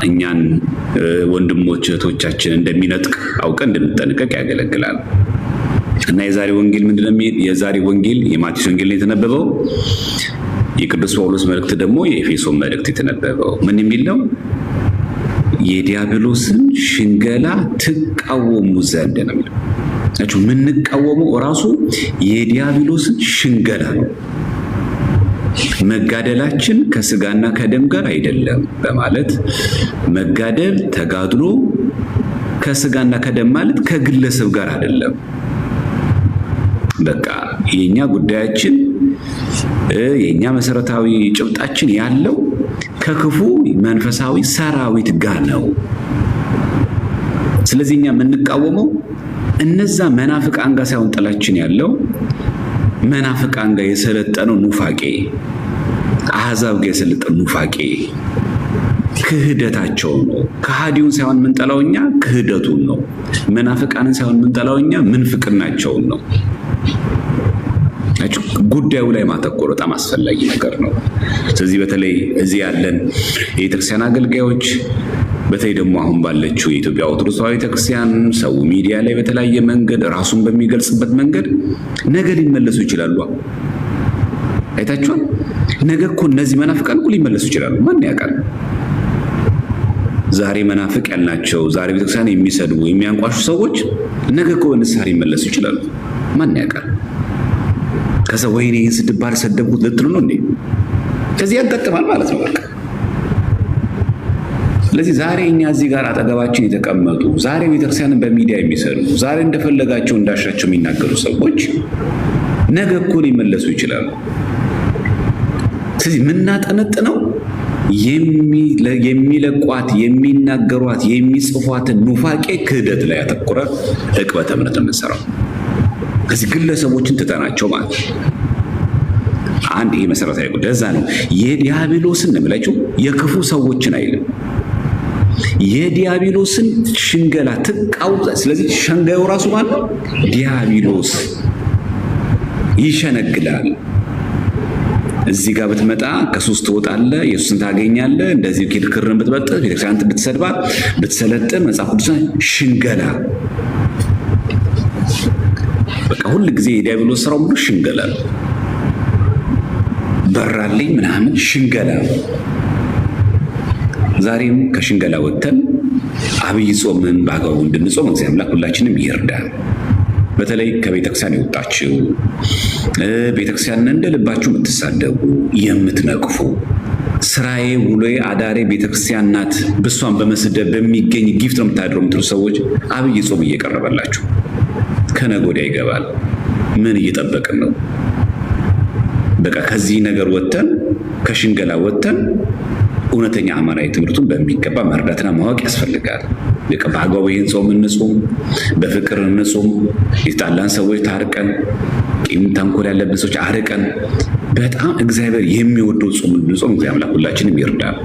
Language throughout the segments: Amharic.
እኛን ወንድሞች እህቶቻችን እንደሚነጥቅ አውቀን እንድንጠነቀቅ ያገለግላል። እና የዛሬ ወንጌል ምንድነው? የዛሬ ወንጌል የማቴዎስ ወንጌል ነው የተነበበው። የቅዱስ ጳውሎስ መልእክት ደግሞ የኤፌሶን መልእክት የተነበበው ምን የሚል ነው? የዲያብሎስን ሽንገላ ትቃወሙ ዘንድ ነው የሚለው። አችሁ የምንቃወመው ራሱ የዲያብሎስን ሽንገላ ነው። መጋደላችን ከስጋና ከደም ጋር አይደለም በማለት መጋደል ተጋድሎ ከስጋና ከደም ማለት ከግለሰብ ጋር አይደለም። በቃ የኛ ጉዳያችን የኛ መሰረታዊ ጭብጣችን ያለው ከክፉ መንፈሳዊ ሰራዊት ጋር ነው። ስለዚህ እኛ የምንቃወመው እነዛ መናፍቃን ጋር ሳይሆን ጥላችን ያለው መናፍቃን ጋር የሰለጠነው ኑፋቄ፣ አሕዛብ ጋር የሰለጠነው ኑፋቄ ክህደታቸው ነው። ከሃዲውን ሳይሆን የምንጠላው እኛ ክህደቱን ነው። መናፍቃንን ሳይሆን የምንጠላው እኛ ምንፍቅናቸውን ነው። ጉዳዩ ላይ ማተኮር በጣም አስፈላጊ ነገር ነው። ስለዚህ በተለይ እዚህ ያለን የቤተክርስቲያን አገልጋዮች በተለይ ደግሞ አሁን ባለችው የኢትዮጵያ ኦርቶዶክስ ተዋሕዶ ቤተክርስቲያን ሰው ሚዲያ ላይ በተለያየ መንገድ ራሱን በሚገልጽበት መንገድ ነገ ሊመለሱ ይችላሉ። አይታችኋል? ነገ እኮ እነዚህ መናፍቃን እኮ ሊመለሱ ይችላሉ። ማን ያውቃል? ዛሬ መናፍቅ ያልናቸው ዛሬ ቤተክርስቲያን የሚሰድቡ የሚያንቋሹ ሰዎች ነገ እኮ በንስሐ ሊመለሱ ይችላሉ። ማን ያውቃል? ከዛ ወይኔ ስድብ ባልሰደብኩት ልትሉ ነው እንዴ? ከዚህ ያጋጥማል ማለት ነው በቃ። ስለዚህ ዛሬ እኛ እዚህ ጋር አጠገባችን የተቀመጡ ዛሬ ቤተክርስቲያንን በሚዲያ የሚሰሩ ዛሬ እንደፈለጋቸው እንዳሻቸው የሚናገሩ ሰዎች ነገ እኮ ሊመለሱ ይችላሉ። ስለዚህ የምናጠነጥነው የሚለቋት የሚናገሯት የሚጽፏትን ኑፋቄ ክህደት ላይ ያተኮረ ዕቅበተ እምነት የምንሰራው ከዚህ ግለሰቦችን ትተናቸው ማለት ነው። አንድ ይሄ መሰረታዊ ጉዳይ እዛ ነው። የዲያብሎስን ነው የምላችሁ የክፉ ሰዎችን አይልም። የዲያብሎስን ሽንገላ ትቃወሙ። ስለዚህ ሸንጋዩ ራሱ ማለት ነው ዲያብሎስ ይሸነግላል። እዚህ ጋር ብትመጣ ከሱስ ትወጣለህ፣ ኢየሱስን ታገኛለህ። እንደዚህ ክርክርን ብትበጥስ ቤተክርስቲያን ብትሰድባት ብትሰለጥን መጽሐፍ ቅዱስ ሽንገላ በቃ ሁሉ ጊዜ የዲያብሎስ ስራው ሙሉ ሽንገላ ነው። በራልኝ ምናምን ሽንገላ። ዛሬም ከሽንገላ ወጥተን አብይ ጾምን በአግባቡ እንድንጾም እግዚአብሔር አምላክ ሁላችንም ይርዳል። በተለይ ከቤተክርስቲያን የወጣችሁ ቤተክርስቲያን እንደ ልባችሁ የምትሳደቡ የምትነቅፉ ስራዬ ውሎዬ አዳሬ ቤተክርስቲያን ናት በሷን በመስደብ በሚገኝ ጊፍት ነው የምታድረው የምትሉ ሰዎች አብይ ጾም እየቀረበላችሁ ከነገ ወዲያ ይገባል። ምን እየጠበቅን ነው? በቃ ከዚህ ነገር ወጥተን ከሽንገላ ወጥተን እውነተኛ አማናዊ ትምህርቱን በሚገባ መርዳትና ማወቅ ያስፈልጋል። በቃ በአግባቡ ይህን ጾም እንጾም፣ በፍቅር እንጾም፣ የጣላን ሰዎች ታርቀን፣ ቂም ተንኮል ያለብን ሰዎች አርቀን በጣም እግዚአብሔር የሚወደው ጾም እንጾም። እግዚአብሔር አምላክ ሁላችንም ይርዳል።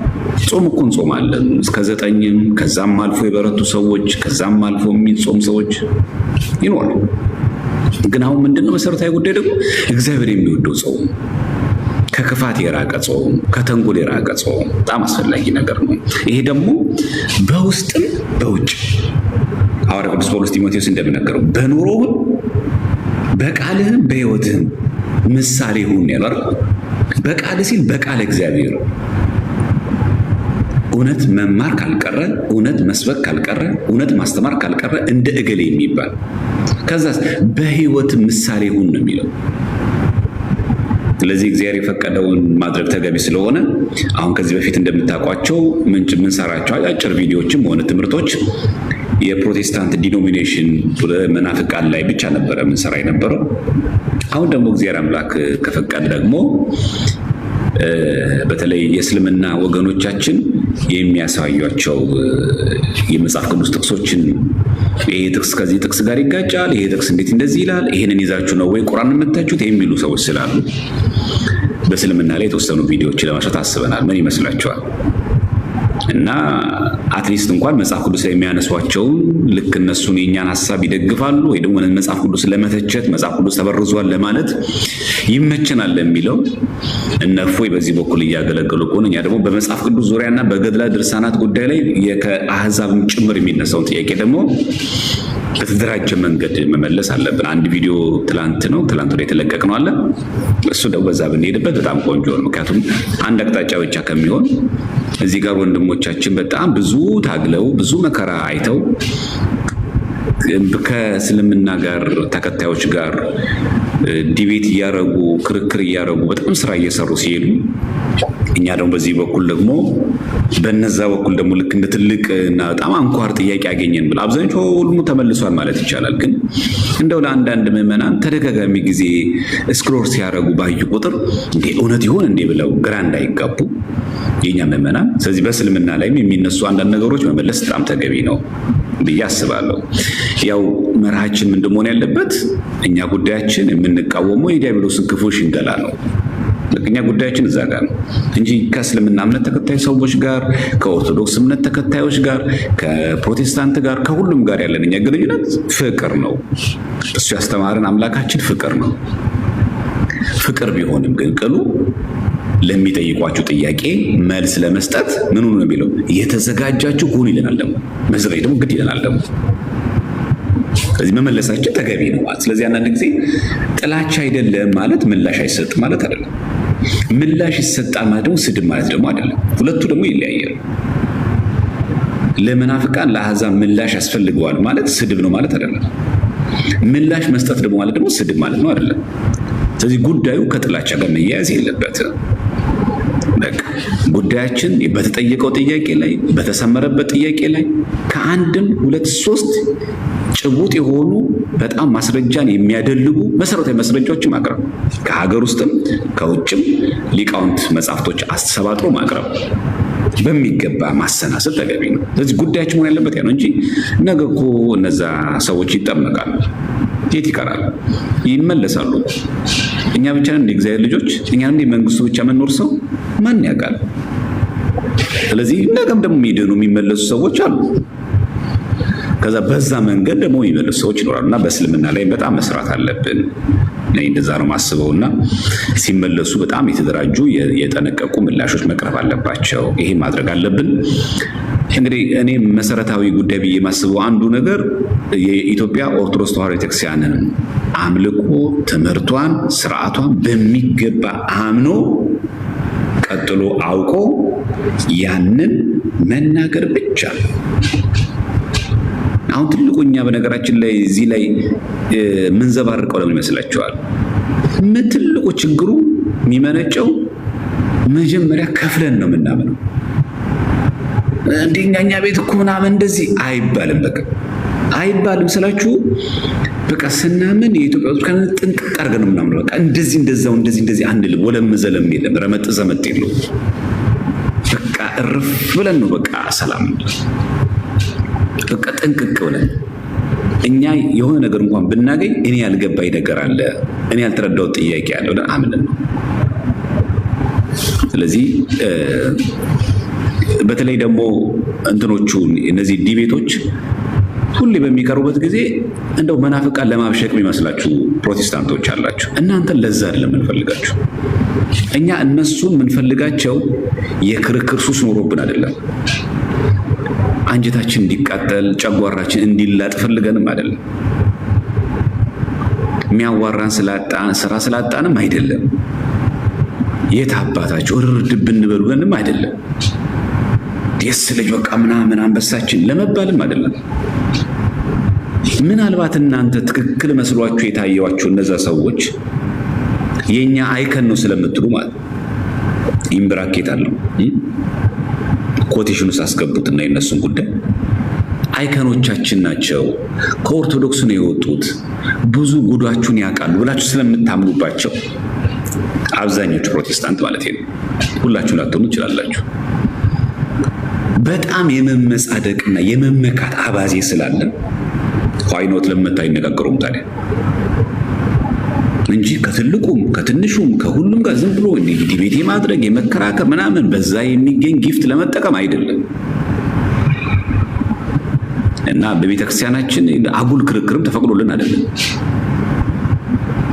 ጾም እኮ እንጾማለን እስከ 9ም ከዛም አልፎ የበረቱ ሰዎች ከዛም አልፎ የሚጾም ሰዎች ይኖራሉ። ግን አሁን ምንድነው መሰረታዊ ጉዳይ ደግሞ እግዚአብሔር የሚወደው ጾም፣ ከክፋት የራቀ ጾም፣ ከተንኮል የራቀ ጾም በጣም አስፈላጊ ነገር ነው። ይሄ ደግሞ በውስጥም በውጭ ሐዋርያው ቅዱስ ጳውሎስ ጢሞቴዎስ እንደሚናገረው በኑሮህም በቃልህም በሕይወትህም ምሳሌ ሁን ያለው። በቃል ሲል በቃል እግዚአብሔር እውነት መማር ካልቀረ እውነት መስበክ ካልቀረ እውነት ማስተማር ካልቀረ እንደ እገሌ የሚባል ከዛስ በሕይወት ምሳሌ ሁን ነው የሚለው። ስለዚህ እግዚአብሔር የፈቀደውን ማድረግ ተገቢ ስለሆነ አሁን ከዚህ በፊት እንደምታውቋቸው ምንሰራቸው አጭር ቪዲዮዎችም ሆነ ትምህርቶች የፕሮቴስታንት ዲኖሚኔሽን መናፍቃን ላይ ብቻ ነበረ ምንሰራ የነበረው። አሁን ደግሞ እግዚአብሔር አምላክ ከፈቀደ ደግሞ በተለይ የእስልምና ወገኖቻችን የሚያሳዩቸው የመጽሐፍ ቅዱስ ጥቅሶችን ይሄ ጥቅስ ከዚህ ጥቅስ ጋር ይጋጫል፣ ይሄ ጥቅስ እንዴት እንደዚህ ይላል፣ ይሄንን ይዛችሁ ነው ወይ ቁርአን የምታችሁት የሚሉ ሰዎች ስላሉ በእስልምና ላይ የተወሰኑ ቪዲዮዎች ለማውጣት አስበናል። ምን ይመስላችኋል? እና አትሊስት እንኳን መጽሐፍ ቅዱስ ላይ የሚያነሷቸውን ልክ እነሱን የኛን ሐሳብ ይደግፋሉ ወይ ደግሞ መጽሐፍ ቅዱስ ለመተቸት መጽሐፍ ቅዱስ ተበርዟል ለማለት ይመቸናል የሚለው እነፎይ በዚህ በኩል እያገለገሉ ከሆነ እኛ ደግሞ በመጽሐፍ ቅዱስ ዙሪያና በገድላት ድርሳናት ጉዳይ ላይ ከአህዛብም ጭምር የሚነሳውን ጥያቄ ደግሞ በተደራጀ መንገድ መመለስ አለብን። አንድ ቪዲዮ ትላንት ወደ የተለቀቅ ነው አለ እሱ ደግሞ በዛ ብንሄድበት በጣም ቆንጆ ነው። ምክንያቱም አንድ አቅጣጫ ብቻ ከሚሆን እዚህ ጋር ወንድሞቻችን በጣም ብዙ ታግለው ብዙ መከራ አይተው ከእስልምና ጋር ተከታዮች ጋር ዲቤት እያረጉ ክርክር እያረጉ በጣም ስራ እየሰሩ ሲሄዱ እኛ ደግሞ በዚህ በኩል ደግሞ በነዛ በኩል ደግሞ ልክ እንደ ትልቅ እና በጣም አንኳር ጥያቄ ያገኘን ብለ አብዛኛው ሁሉም ተመልሷል ማለት ይቻላል። ግን እንደው ለአንዳንድ ምዕመናን ተደጋጋሚ ጊዜ ስክሮል ሲያረጉ ባዩ ቁጥር እንዴ እውነት ይሆን እንዴ ብለው ግራ እንዳይጋቡ የኛ ምዕመናን። ስለዚህ በእስልምና ላይም የሚነሱ አንዳንድ ነገሮች መመለስ በጣም ተገቢ ነው ብዬ አስባለሁ። ያው መርሃችን ምንድን መሆን ያለበት እኛ ጉዳያችን የምንቃወመው የዲያብሎስን ክፉ ሽንገላ ነው። እኛ ጉዳያችን እዛ ጋር ነው እንጂ ከእስልምና እምነት ተከታይ ሰዎች ጋር፣ ከኦርቶዶክስ እምነት ተከታዮች ጋር፣ ከፕሮቴስታንት ጋር፣ ከሁሉም ጋር ያለን እኛ ግንኙነት ፍቅር ነው። እሱ ያስተማረን አምላካችን ፍቅር ነው። ፍቅር ቢሆንም ግን ቅሉ ለሚጠይቋችሁ ጥያቄ መልስ ለመስጠት ምን ነው የሚለው የተዘጋጃችሁ ሁኑ ይለናል። ደግሞ መዘጋጀት ደግሞ ግድ ይለናል ደግሞ ስለዚህ መመለሳችን ተገቢ ነው ማለት። ስለዚህ አንዳንድ ጊዜ ጥላቻ አይደለም ማለት ምላሽ አይሰጥ ማለት አይደለም። ምላሽ ይሰጣል ማለት ደግሞ ስድብ ማለት ደግሞ አይደለም። ሁለቱ ደግሞ ይለያያሉ። ለመናፍቃን ለአሕዛብ ምላሽ ያስፈልገዋል ማለት ስድብ ነው ማለት አይደለም። ምላሽ መስጠት ደግሞ ማለት ደግሞ ስድብ ማለት ነው አይደለም። ስለዚህ ጉዳዩ ከጥላቻ ጋር መያያዝ የለበትም። በቃ ጉዳያችን በተጠየቀው ጥያቄ ላይ በተሰመረበት ጥያቄ ላይ ከአንድም ሁለት ሶስት ጭቡጥ የሆኑ በጣም ማስረጃን የሚያደልጉ መሰረታዊ ማስረጃዎችን ማቅረብ፣ ከሀገር ውስጥም ከውጭም ሊቃውንት መጻሕፍቶች አሰባጥሮ ማቅረብ፣ በሚገባ ማሰናሰል ተገቢ ነው። ስለዚህ ጉዳያችን መሆን ያለበት ያ ነው እንጂ ነገ እኮ እነዛ ሰዎች ይጠመቃሉ፣ የት ይቀራሉ? ይመለሳሉ። እኛ ብቻ ነን እግዚአብሔር ልጆች? እኛ ነን መንግስቱ ብቻ መኖር ሰው? ማን ያውቃል? ስለዚህ ነገም ደግሞ የሚድኑ የሚመለሱ ሰዎች አሉ። ከዛ በዛ መንገድ ደግሞ የሚመለሱ ሰዎች ይኖራሉና በእስልምና ላይ በጣም መስራት አለብን። እኔ እንደዛ ነው ማስበውና ሲመለሱ በጣም የተደራጁ የጠነቀቁ ምላሾች መቅረብ አለባቸው። ይሄ ማድረግ አለብን። እንግዲህ እኔ መሰረታዊ ጉዳይ ብዬ የማስበው አንዱ ነገር የኢትዮጵያ ኦርቶዶክስ ተዋሕዶ ቤተክርስቲያንን አምልኮ ትምህርቷን፣ ስርዓቷን በሚገባ አምኖ ቀጥሎ አውቆ ያንን መናገር ብቻ። አሁን ትልቁ እኛ በነገራችን ላይ እዚህ ላይ ምንዘባርቀው ለምን ይመስላችኋል? ትልቁ ችግሩ የሚመነጨው መጀመሪያ ከፍለን ነው የምናምነው። እንደኛ ቤት እኮ ምናምን እንደዚህ አይባልም። በቃ አይባልም ስላችሁ በቃ ስናምን የኢትዮጵያ ውስጥ ከነ ጥንቅቅ አድርገን ነው ምናምን በቃ እንደዚህ እንደዛው እንደዚህ አንልም። ወለም ዘለም የለም፣ ረመጥ ዘመጥ የለው። በቃ እርፍ ብለን ነው በቃ ሰላም በቃ ጥንቅቅ ብለን እኛ የሆነ ነገር እንኳን ብናገኝ እኔ ያልገባኝ ነገር አለ፣ እኔ ያልተረዳው ጥያቄ አለ ወደ አምነን ነው። ስለዚህ በተለይ ደግሞ እንትኖቹ እነዚህ ዲቤቶች ሁሌ በሚቀርቡበት ጊዜ እንደው መናፍቃን ለማብሸቅ የሚመስላችሁ ፕሮቴስታንቶች አላችሁ። እናንተ ለዛ አይደለም የምንፈልጋችሁ። እኛ እነሱን የምንፈልጋቸው የክርክር ሱስ ኖሮብን አይደለም። አንጀታችን እንዲቃጠል ጨጓራችን እንዲላጥ ፈልገንም አይደለም። የሚያዋራን ስራ ስላጣንም አይደለም። የት አባታቸው እርድብ እንበሉንም አይደለም። ደስ ልጅ በቃ ምናምን አንበሳችን ለመባልም አይደለም። ምናልባት እናንተ ትክክል መስሏችሁ የታየዋችሁ እነዛ ሰዎች የኛ አይከን ነው ስለምትሉ ማለት ኢምብራኬት አለው ኮቴሽን ውስጥ አስገቡትና የነሱን ጉዳይ አይከኖቻችን ናቸው፣ ከኦርቶዶክስ ነው የወጡት፣ ብዙ ጉዳችሁን ያውቃሉ ብላችሁ ስለምታምኑባቸው አብዛኞቹ ፕሮቴስታንት ማለት ነው። ሁላችሁ ላትሆኑ ትችላላችሁ። በጣም የመመጻደቅና የመመካት አባዜ ስላለ ኋይኖት ለመታ አይነጋገሩም ታዲያ እንጂ ከትልቁም ከትንሹም ከሁሉም ጋር ዝም ብሎ ዲቤት ማድረግ የመከራከር ምናምን በዛ የሚገኝ ጊፍት ለመጠቀም አይደለም። እና በቤተክርስቲያናችን አጉል ክርክርም ተፈቅዶልን አይደለም።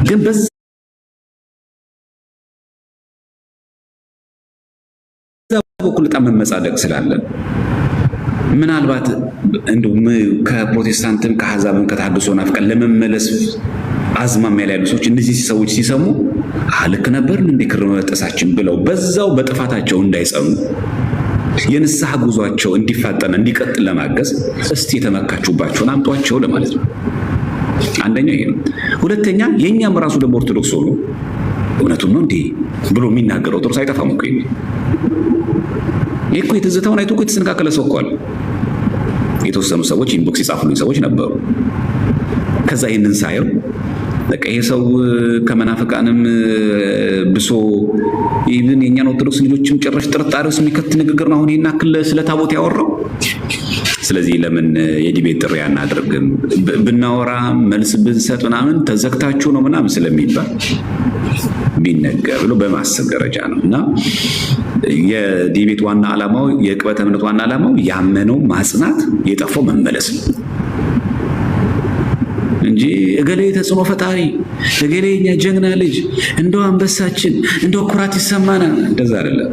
ግን በዛ በኩል በጣም መመጻደቅ ስላለ ምናልባት እንደው ከፕሮቴስታንትም ከአሕዛብም ከታድሶ ናፍቀን ለመመለስ አዝማሚያ ላይ ያሉ ሰዎች እነዚህ ሰዎች ሲሰሙ ልክ ነበር እንደ ክር መጠሳችን ብለው በዛው በጥፋታቸው እንዳይጸኑ የንስሐ ጉዟቸው እንዲፋጠን እንዲቀጥል ለማገዝ እስቲ የተመካቹባቸውን አምጧቸው ለማለት ነው። አንደኛ ይሄ ነው። ሁለተኛ የኛም ራሱ ደግሞ ኦርቶዶክስ ሆኖ እውነቱን ነው እንዴ ብሎ የሚናገረው ኦርቶዶክስ አይጠፋም እኮ ይሄ እኮ የትዝታውን አይቶ እኮ የተሰነካከለ ሰው እኮ አለ። የተወሰኑ ሰዎች ኢንቦክስ ይጻፉልኝ ሰዎች ነበሩ። ከዛ ይሄንን ሳየው በቃ ይሄ ሰው ከመናፍቃንም ብሶ ኢቭን የኛን ኦርቶዶክስ ልጆችም ጭራሽ ጥርጣሬ ውስጥ የሚከት ንግግር ነው አሁን ይሄን አክል ስለ ታቦት ያወራው። ስለዚህ ለምን የዲቤት ጥሪ አናደርግም? ብናወራ መልስ ብንሰጥ ምናምን ተዘግታችሁ ነው ምናምን ስለሚባል ቢነገር ብሎ በማሰብ ደረጃ ነው። እና የዲቤት ዋና ዓላማው የቅበተ እምነት ዋና ዓላማው ያመነው ማጽናት፣ የጠፋው መመለስ ነው እንጂ እገሌ ተጽዕኖ ፈጣሪ፣ እገሌ የኛ ጀግና ልጅ፣ እንደው አንበሳችን፣ እንደው ኩራት ይሰማናል፣ እንደዛ አይደለም።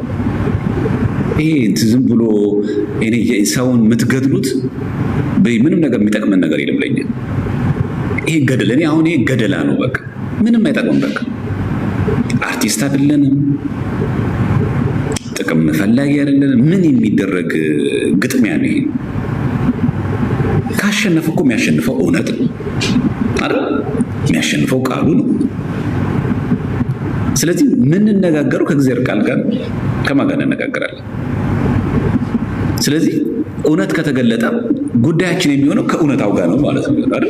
ይሄ ዝም ብሎ እኔ ሰውን የምትገድሉት ምንም ነገር የሚጠቅመን ነገር የለም ለኛ። ይሄ ገደል እኔ አሁን ይሄ ገደላ ነው በቃ ምንም አይጠቅም። በቃ አርቲስት አይደለንም፣ ጥቅም ፈላጊ አይደለንም። ምን የሚደረግ ግጥሚያ ነው ይሄ? ካሸነፈ እኮ የሚያሸንፈው እውነት ነው አይደል? የሚያሸንፈው ቃሉ ነው። ስለዚህ ምን እንነጋገረው ከእግዚአብሔር ቃል ጋር ከማን ጋር እንነጋገራለን? ስለዚህ እውነት ከተገለጠ ጉዳያችን የሚሆነው ከእውነታው ጋር ነው ማለት ነው አይደል?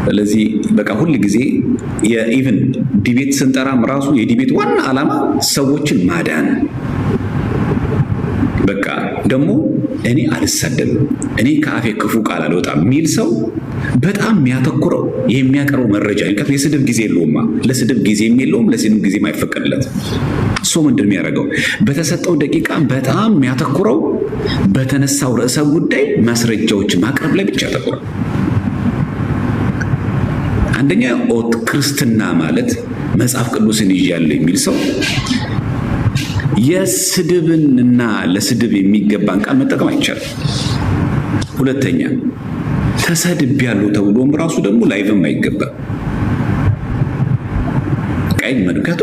ስለዚህ በቃ ሁል ጊዜ የኢቭን ዲቤት ስንጠራም ራሱ የዲቤት ዋና ዓላማ ሰዎችን ማዳን። በቃ ደግሞ እኔ አልሳደብም፣ እኔ ከአፌ ክፉ ቃል አልወጣም የሚል ሰው በጣም የሚያተኩረው የሚያቀርበው መረጃ እንከፍ የስድብ ጊዜ የለውማ። ለስድብ ጊዜ የለውም፣ ለስድብ ጊዜ አይፈቀድለት። እሱ ምንድን የሚያደርገው በተሰጠው ደቂቃ በጣም የሚያተኩረው በተነሳው ርዕሰ ጉዳይ ማስረጃዎች ማቅረብ ላይ ብቻ ያተኩራል። አንደኛ ክርስትና ማለት መጽሐፍ ቅዱስን ይዣለሁ የሚል ሰው የስድብንና ለስድብ የሚገባን ቃል መጠቀም አይቻልም። ሁለተኛ ተሰድቤያለሁ ተብሎም ራሱ ደግሞ ላይቭም አይገባም። ቀይ መልከቱ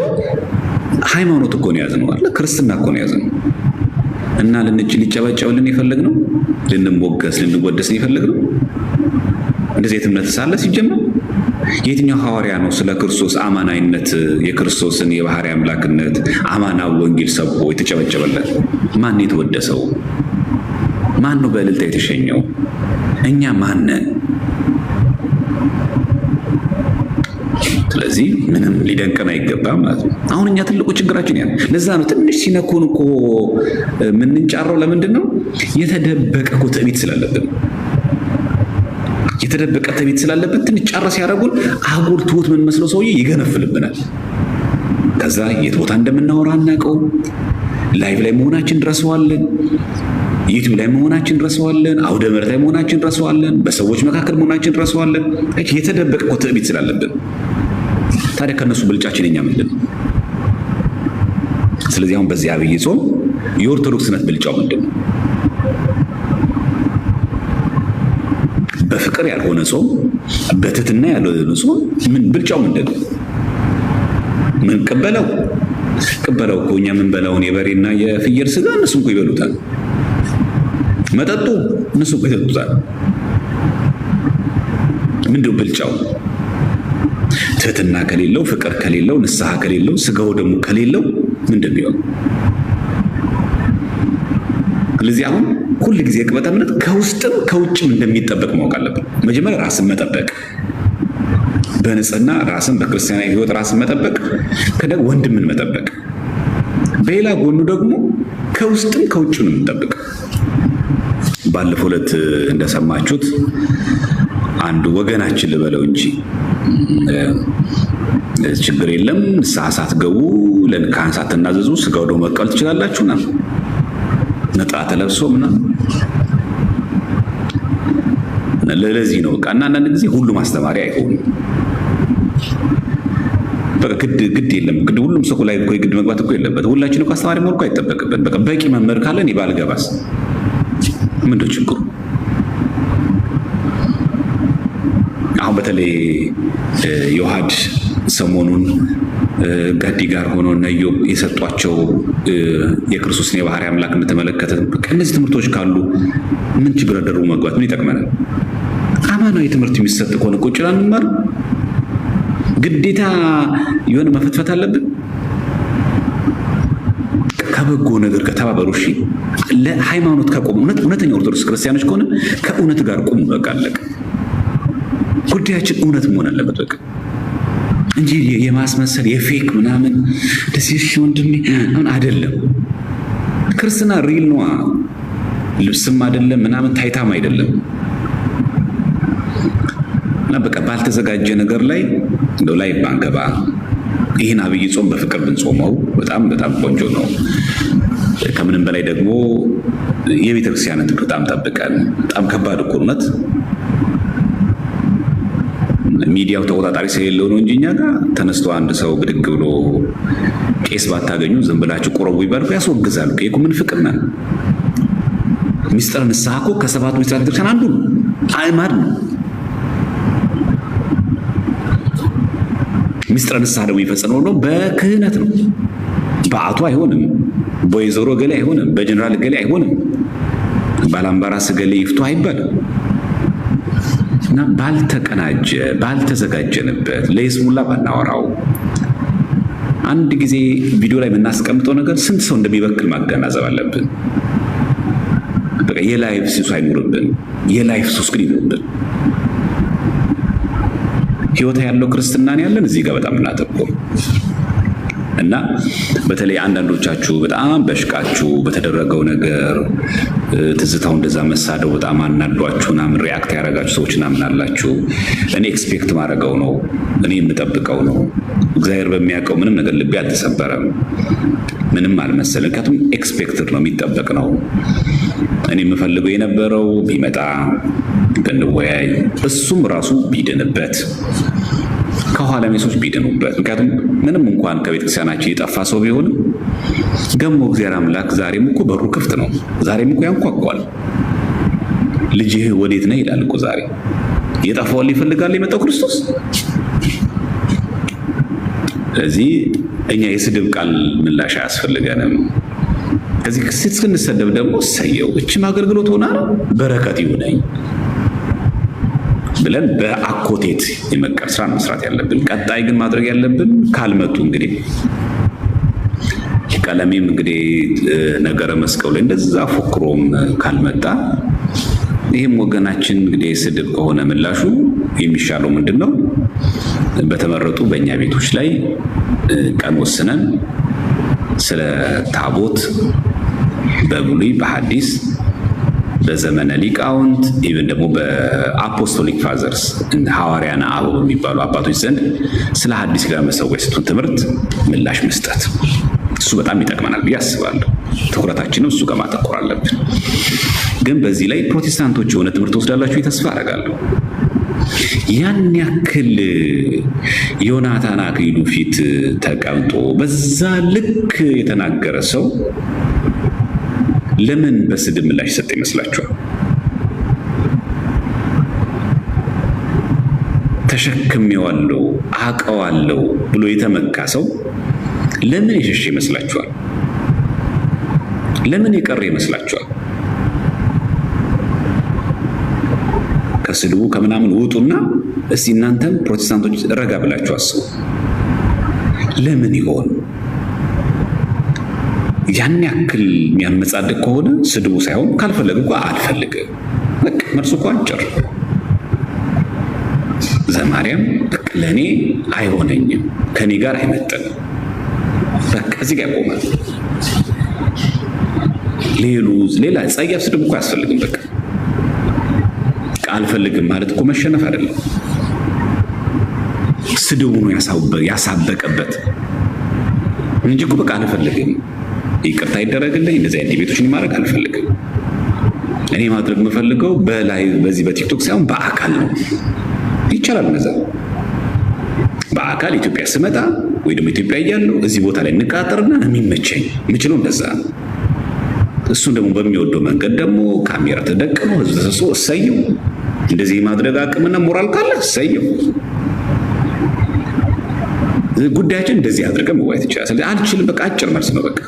ሃይማኖት እኮ ነው ያዝነው አለ ክርስትና እኮ ነው ያዝነው እና ሊጨበጨብልን የፈለግነው ልንሞገስ ልንወደስ የፈለግነው እንደዚህ እምነት ሳለ ሲጀመር የትኛው ሐዋርያ ነው ስለ ክርስቶስ አማናይነት የክርስቶስን የባህሪ አምላክነት አማናው ወንጌል ሰብኮ የተጨበጨበለት? ማን የተወደሰው? ማን ነው በእልልታ የተሸኘው? እኛ ማን ነን? ስለዚህ ምንም ሊደንቀን አይገባም ማለት ነው። አሁን እኛ ትልቁ ችግራችን ያ ለዛ ነው ትንሽ ሲነኩን እኮ ምንንጫረው። ለምንድን ነው? የተደበቀ እኮ ትዕቢት ስላለብን የተደበቀ ትዕቢት ስላለብን ትንሽ ጫራ ሲያደርጉን አጉል ትሁት ምን መስለው ሰውዬ ይገነፍልብናል። ከዛ የት ቦታ እንደምናወራ አናውቀው። ላይቭ ላይ መሆናችን ድረሰዋለን፣ ዩቲዩብ ላይ መሆናችን ድረሰዋለን፣ አውደ ምሕረት ላይ መሆናችን ድረሰዋለን፣ በሰዎች መካከል መሆናችን ድረሰዋለን። የተደበቀ እኮ ትዕቢት ስላለብን ታዲያ ከነሱ ብልጫችን የኛ ምንድን ነው? ስለዚህ አሁን በዚህ አብይ ጾም የኦርቶዶክስነት ብልጫው ምንድን ነው? በፍቅር ያልሆነ ጾም፣ በትህትና ያልሆነ ጾም ምን ብልጫው ምንድን ነው? ምን ቅበለው እኮ እኛ የምንበላውን የበሬና የፍየል ስጋ እነሱ እኮ ይበሉታል። መጠጡ እነሱ እኮ ይጠጡታል። ምንድነው ብልጫው? ትህትና ከሌለው፣ ፍቅር ከሌለው፣ ንስሐ ከሌለው፣ ስጋው ደግሞ ከሌለው ምንድን ነው? ስለዚህ አሁን ሁል ጊዜ ቅበተ እምነት ከውስጥም ከውጭም እንደሚጠበቅ ማወቅ አለብን። መጀመሪያ ራስን መጠበቅ፣ በንጽህና ራስን በክርስቲያናዊ ሕይወት ራስን መጠበቅ፣ ከደግ ወንድምን መጠበቅ፣ በሌላ ጎኑ ደግሞ ከውስጥም ከውጭም እንጠብቅ። ባለፈው ዕለት እንደሰማችሁት አንድ ወገናችን ልበለው እንጂ ችግር የለም ንስሐ ሳትገቡ ለካህን ሳትናዘዙ ስጋው ደግሞ መቀበል ትችላላችሁና ነጣ ተለብሶ ምናምን ለዚህ ነው በቃ እና አንዳንድ ጊዜ ሁሉም አስተማሪ አይሆንም። በቃ ግድ የለም ግድ ሁሉም ሰው ላይ እኮ ግድ መግባት እኮ የለበትም። ሁላችን እኮ አስተማሪ መሆን እኮ አይጠበቅብን። በቃ በቂ መምህር ካለ እኔ ባልገባስ ምንድን ችግሩ? አሁን በተለይ ዮሐድ ሰሞኑን ጋዲ ጋር ሆኖ እና ኢዮብ የሰጧቸው የክርስቶስን የባህሪ አምላክነት ተመለከተ። እነዚህ ትምህርቶች ካሉ ምን ችግር አደረጉ? መግባት ምን ይጠቅመናል? አማናዊ ትምህርት የሚሰጥ ከሆነ ቁጭ ብለን እንማር። ግዴታ የሆነ መፈትፈት አለብን? ከበጎ ነገር ከተባበሩ እሺ። ለሃይማኖት ከቆሙ እውነተኛ ኦርቶዶክስ ክርስቲያኖች ከሆነ ከእውነት ጋር ቆሙ። በቃ አለቀ። ጉዳያችን እውነት መሆን አለበት በቃ እንጂ የማስመሰል የፌክ ምናምን ደስ ይሽ ወንድሜ አሁን አይደለም። ክርስትና ሪል ነው። ልብስም አይደለም ምናምን ታይታም አይደለም። እና በቃ ባልተዘጋጀ ነገር ላይ እንደው ላይ ባንገባ ይህን አብይ ጾም በፍቅር ብንጾመው በጣም በጣም ቆንጆ ነው። ከምንም በላይ ደግሞ የቤተክርስቲያንን ትምህርት በጣም ጠብቀን በጣም ከባድ እኮ እውነት ሚዲያው ተቆጣጣሪ ስለሌለው ነው እንጂ እኛ ጋር ተነስቶ አንድ ሰው ብድግ ብሎ ቄስ ባታገኙ ዝም ብላችሁ ቆረቡ ይባልኩ ያስወግዛሉ። ከይኩ ምን ፍቅር ነው? ሚስጥረ ንስሐ እኮ ከሰባቱ ሚስጥራተ ቤተክርስቲያን አንዱ ነው። አይማድ ነው። ሚስጥረ ንስሐ ደግሞ የሚፈጸመው ነው በክህነት ነው። በአቶ አይሆንም፣ በወይዘሮ ገሌ አይሆንም፣ በጀነራል ገሌ አይሆንም፣ ባላምባራስ ገሌ ይፍቱ አይባልም። እና ባልተቀናጀ ባልተዘጋጀንበት ለይስሙላ ባናወራው አንድ ጊዜ ቪዲዮ ላይ የምናስቀምጠው ነገር ስንት ሰው እንደሚበክል ማገናዘብ አለብን። በቃ የላይፍ ሱስ አይኖርብን። የላይፍ ሱስ ግን ይኖርብን። ህይወት ያለው ክርስትናን ያለን እዚህ ጋር በጣም እናተኩር እና በተለይ አንዳንዶቻችሁ በጣም በሽቃችሁ በተደረገው ነገር ትዝታው እንደዛ መሳደው በጣም አናዷችሁና ምን ሪአክት ያደረጋችሁ ሰዎች ምናምን አላችሁ። እኔ ኤክስፔክት ማድረገው ነው፣ እኔ የምጠብቀው ነው። እግዚአብሔር በሚያውቀው ምንም ነገር ልቤ አልተሰበረም፣ ምንም አልመሰለም። ምክንያቱም ኤክስፔክትድ ነው፣ የሚጠበቅ ነው። እኔ የምፈልገው የነበረው ቢመጣ ብንወያይ፣ እሱም ራሱ ቢድንበት ከኋላ ሜሶች ቢድኑበት። ምክንያቱም ምንም እንኳን ከቤተክርስቲያናችን የጠፋ ሰው ቢሆንም ገሞ እግዚአብሔር አምላክ ዛሬም እኮ በሩ ክፍት ነው። ዛሬም እኮ ያንኳኳል። ልጅህ ወዴት ነህ ይላል እኮ ዛሬ። የጠፋውን ይፈልጋል የመጣው ክርስቶስ። ስለዚህ እኛ የስድብ ቃል ምላሽ አያስፈልገንም። ከዚህ ስንሰደብ ደግሞ እሰየው እችም አገልግሎት ሆና በረከት ይሁነኝ ብለን በአኮቴት የመቀር ስራ መስራት ያለብን። ቀጣይ ግን ማድረግ ያለብን ካልመጡ እንግዲህ ቀለሜም እንግዲህ ነገረ መስቀሉ ላይ እንደዛ ፎክሮም ካልመጣ ይህም ወገናችን እንግዲህ ስድብ ከሆነ ምላሹ የሚሻለው ምንድን ነው? በተመረጡ በእኛ ቤቶች ላይ ቀን ወስነን ስለ ታቦት በብሉይ በሐዲስ በዘመነ ሊቃውንት ኢቭን ደግሞ በአፖስቶሊክ ፋዘርስ ሐዋርያና አበው የሚባሉ አባቶች ዘንድ ስለ ሐዲስ ኪዳን መሰዊያ የሰጡን ትምህርት ምላሽ መስጠት እሱ በጣም ይጠቅመናል ብዬ አስባለሁ። ትኩረታችንም እሱ ጋር ማተኮር አለብን። ግን በዚህ ላይ ፕሮቴስታንቶች የሆነ ትምህርት ወስዳላችሁ ተስፋ አደርጋለሁ። ያን ያክል ዮናታን አክሊሉ ፊት ተቀምጦ በዛ ልክ የተናገረ ሰው ለምን በስድብ ምላሽ ሰጠ ይመስላችኋል? ተሸክሜዋለሁ አውቀዋለሁ ብሎ የተመካ ሰው ለምን የሸሸ ይመስላችኋል? ለምን የቀረ ይመስላችኋል? ከስድቡ ከምናምን ውጡና እስቲ እናንተም ፕሮቴስታንቶች ረጋ ብላችሁ አስቡ። ለምን ይሆን? ያን ያክል የሚያመጻድቅ ከሆነ ስድቡ ሳይሆን ካልፈለገ እኮ አልፈልግም በቃ መልሱ እኮ አጭር። ዘማርያም ለእኔ አይሆነኝም፣ ከኔ ጋር አይመጥንም፣ በቃ እዚህ ጋር ቆማል። ሌላ ጸያፍ ስድብ እኮ አያስፈልግም። በቃ አልፈልግም ማለት እኮ መሸነፍ አይደለም። ስድቡ ነው ያሳበቀበት እንጂ እኮ በቃ አልፈልግም፣ ይቅርታ ይደረግልኝ፣ እንደዚህ አይነት ቤቶችን ማድረግ አልፈልግም። እኔ ማድረግ የምፈልገው በላይ በዚህ በቲክቶክ ሳይሆን በአካል ነው። ይቻላል ነዛ በአካል ኢትዮጵያ ስመጣ ወይ ደግሞ ኢትዮጵያ እያለሁ እዚህ ቦታ ላይ እንቃጠርና የሚመቸኝ የምችለው እንደዛ ነው። እሱን ደግሞ በሚወደው መንገድ ደግሞ ካሜራ ተደቅኖ ህዝብ ተሰብስቦ እሰየው። እንደዚህ የማድረግ አቅምና ሞራል ካለ እሰየው። ጉዳያችን እንደዚህ አድርገን መዋየት ይችላል። ስለዚህ አልችልም፣ በቃ አጭር መልስ ነው። በቃ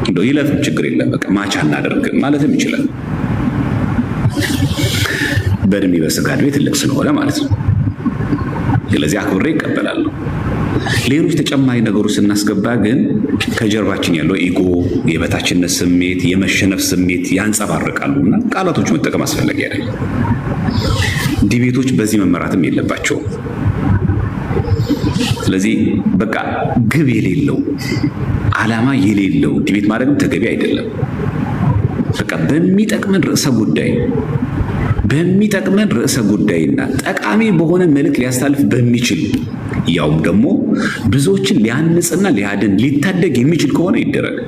እንደው ይለፍም ችግር የለም በቃ ማቻ እናደርግም ማለትም ይችላል። በእድሜ በስጋ ዕድሜ ትልቅ ስለሆነ ማለት ነው። ስለዚህ አክብሬ ይቀበላለሁ። ሌሎች ተጨማሪ ነገሮች ስናስገባ ግን ከጀርባችን ያለው ኢጎ፣ የበታችነት ስሜት፣ የመሸነፍ ስሜት ያንጸባርቃሉና ቃላቶች መጠቀም አስፈላጊ አይደለም። ዲቤቶች በዚህ መመራትም የለባቸውም። ስለዚህ በቃ ግብ የሌለው ዓላማ የሌለው ዲቤት ማድረግም ተገቢ አይደለም። በቃ በሚጠቅመን ርዕሰ ጉዳይና ጠቃሚ በሆነ መልእክት ሊያስተላልፍ በሚችል ያውም ደግሞ ብዙዎችን ሊያንጽና ሊያድን ሊታደግ የሚችል ከሆነ ይደረግ።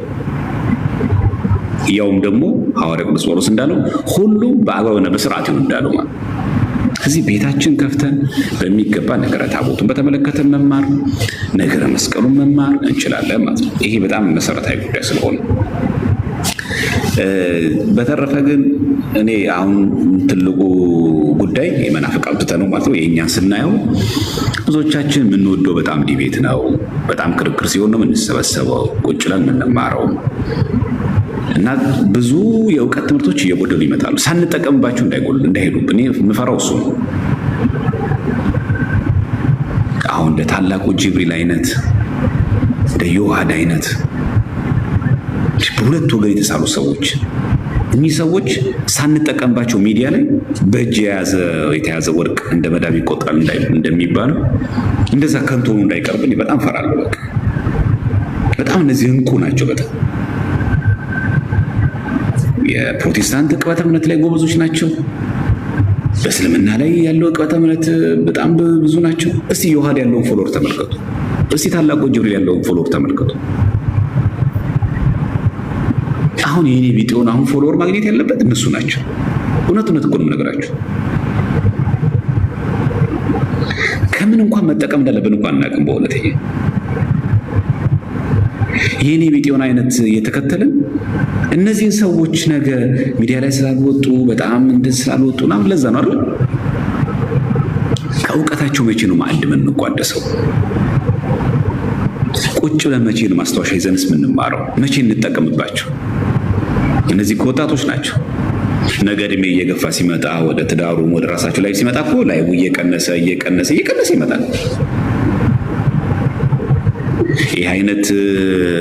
ያውም ደግሞ ሐዋርያው ቅዱስ ጳውሎስ እንዳለው ሁሉም በአግባብና በስርዓት ይሁን እንዳለው ማለት። ከዚህ ቤታችን ከፍተን በሚገባ ነገረ ታቦቱን በተመለከተ መማር፣ ነገረ መስቀሉን መማር እንችላለን ማለት ነው። ይሄ በጣም መሰረታዊ ጉዳይ ስለሆነ በተረፈ ግን እኔ አሁን ትልቁ ጉዳይ የመናፍቃን ትተነው ማለት ነው የእኛን ስናየው ብዙዎቻችን የምንወደው በጣም ዲቤት ነው። በጣም ክርክር ሲሆን ነው የምንሰበሰበው ቁጭ ብለን የምንማረው እና ብዙ የእውቀት ትምህርቶች እየጎደሉ ይመጣሉ ሳንጠቀምባቸው እንዳይሄዱብን። እኔ የምፈራው እሱ ነው። አሁን እንደ ታላቁ ጅብሪል አይነት እንደ ዮሐድ አይነት በሁለት ወገን የተሳሉ ሰዎች እኚህ ሰዎች ሳንጠቀምባቸው ሚዲያ ላይ በእጅ የተያዘ ወርቅ እንደ መዳብ ይቆጠራል እንደሚባለው እንደዛ ከንቱ ሆኖ እንዳይቀርብን በጣም ፈራለሁ። በጣም እነዚህ እንቁ ናቸው። በጣም የፕሮቴስታንት ቅበተ እምነት ላይ ጎበዞች ናቸው። በእስልምና ላይ ያለው ቅበተ እምነት በጣም ብዙ ናቸው። እስቲ ዮሐድ ያለውን ፎሎወር ተመልከቱ። እስቲ ታላቁ ጅብሪል ያለውን ፎሎወር ተመልከቱ። አሁን የኔ ቪዲዮን አሁን ፎሎወር ማግኘት ያለበት እነሱ ናቸው። እውነት እኮ ነው የምነግራችሁ። ከምን እንኳን መጠቀም እንዳለብን እንኳን እናቅም። በእውነት የኔ ቪዲዮን አይነት እየተከተልን እነዚህን ሰዎች ነገ ሚዲያ ላይ ስላልወጡ በጣም እንደዚህ ስላልወጡ ነው ለዛ ነው አይደል? ከእውቀታቸው መቼ ነው ማዕድ የምንቋደሰው? ቁጭ ብለን መቼ ነው ማስታወሻ ይዘንስ የምንማረው? መቼ እንጠቀምባቸው? እነዚህ ወጣቶች ናቸው። ነገ ዕድሜ እየገፋ ሲመጣ ወደ ትዳሩ ወደ ራሳቸው ላይ ሲመጣ እኮ ላይ እየቀነሰ ይመጣል። ይህ አይነት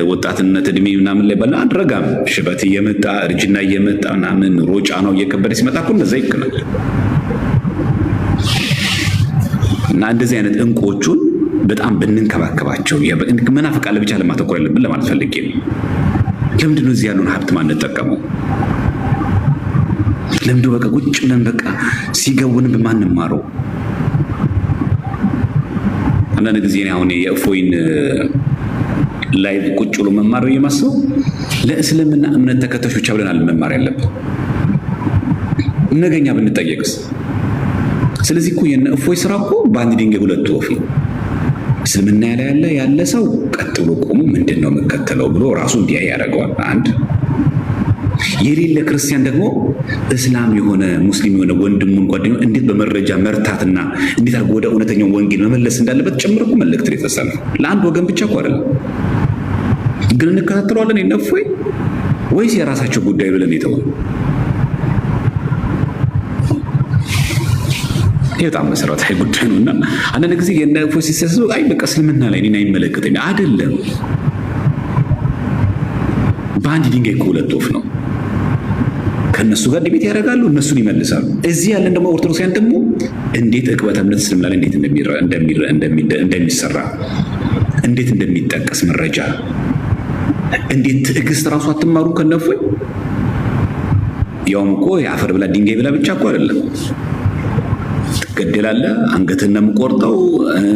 ወጣትነት ዕድሜ ምናምን ላይ በላ አንረጋም። ሽበት እየመጣ እርጅና እየመጣ ምናምን ሮጫ ነው እየከበደ ሲመጣ እኮ እንደዛ ይክናል። እና እንደዚህ አይነት እንቁዎቹን በጣም ብንንከባከባቸው መናፍቃን ለብቻ ለማተኮር ያለብን ለማለት ፈልጌ ነው። ለምንድን ነው እዚህ ያሉን ሀብት ማንጠቀመው? ለምንድን በቃ ቁጭ ብለን በቃ ሲገቡን በማንማረው? አንዳንድ ጊዜ አሁን የእፎይን ላይቭ ቁጭ ብሎ መማረው የማሰው ለእስልምና እምነት ተከታዮች ብቻ ብለን መማር ያለብን ነገኛ ብንጠየቅስ? ስለዚህ እኮ የነ እፎይ ስራ እኮ በአንድ ድንጋይ ሁለት ወፍ ነው። እስልምና ያለ ሰው ቀጥ ብሎ ቆሞ ምንድን ነው የምከተለው ብሎ ራሱ እንዲያ ያደርገዋል። አንድ የሌለ ክርስቲያን ደግሞ እስላም የሆነ ሙስሊም የሆነ ወንድሙን ጓደኛው እንዴት በመረጃ መርታትና እንዴት አድርጎ ወደ እውነተኛው ወንጌል መመለስ እንዳለበት ጭምር እኮ መልእክት የተሰጠ ለአንድ ወገን ብቻ እኮ አይደለም። ግን እንከታተለዋለን የነ እፎይ ወይስ የራሳቸው ጉዳይ ብለን የተወው? ይሄ በጣም መሰረታዊ ጉዳይ ነውና አንዳንድ ጊዜ የነ እፎይ ሲሰሱ አይ በቃ እስልምና ላይ እኔን አይመለከተኝም አይደለም። በአንድ ድንጋይ እኮ ሁለት ወፍ ነው። ከነሱ ጋር ዲቤት ያደርጋሉ፣ እነሱን ይመልሳሉ። እዚህ ያለን ደግሞ ኦርቶዶክሳውያን ደግሞ እንዴት ዕቅበተ እምነት እስልምና ላይ እንዴት እንደሚሰራ እንዴት እንደሚጠቀስ መረጃ እንዴት ትዕግስት ራሱ አትማሩ ከነ እፎይ? ያውም እኮ የአፈር ብላ ድንጋይ ብላ ብቻ እኮ አይደለም ትገደላለህ፣ አንገትህን ነው የምቆርጠው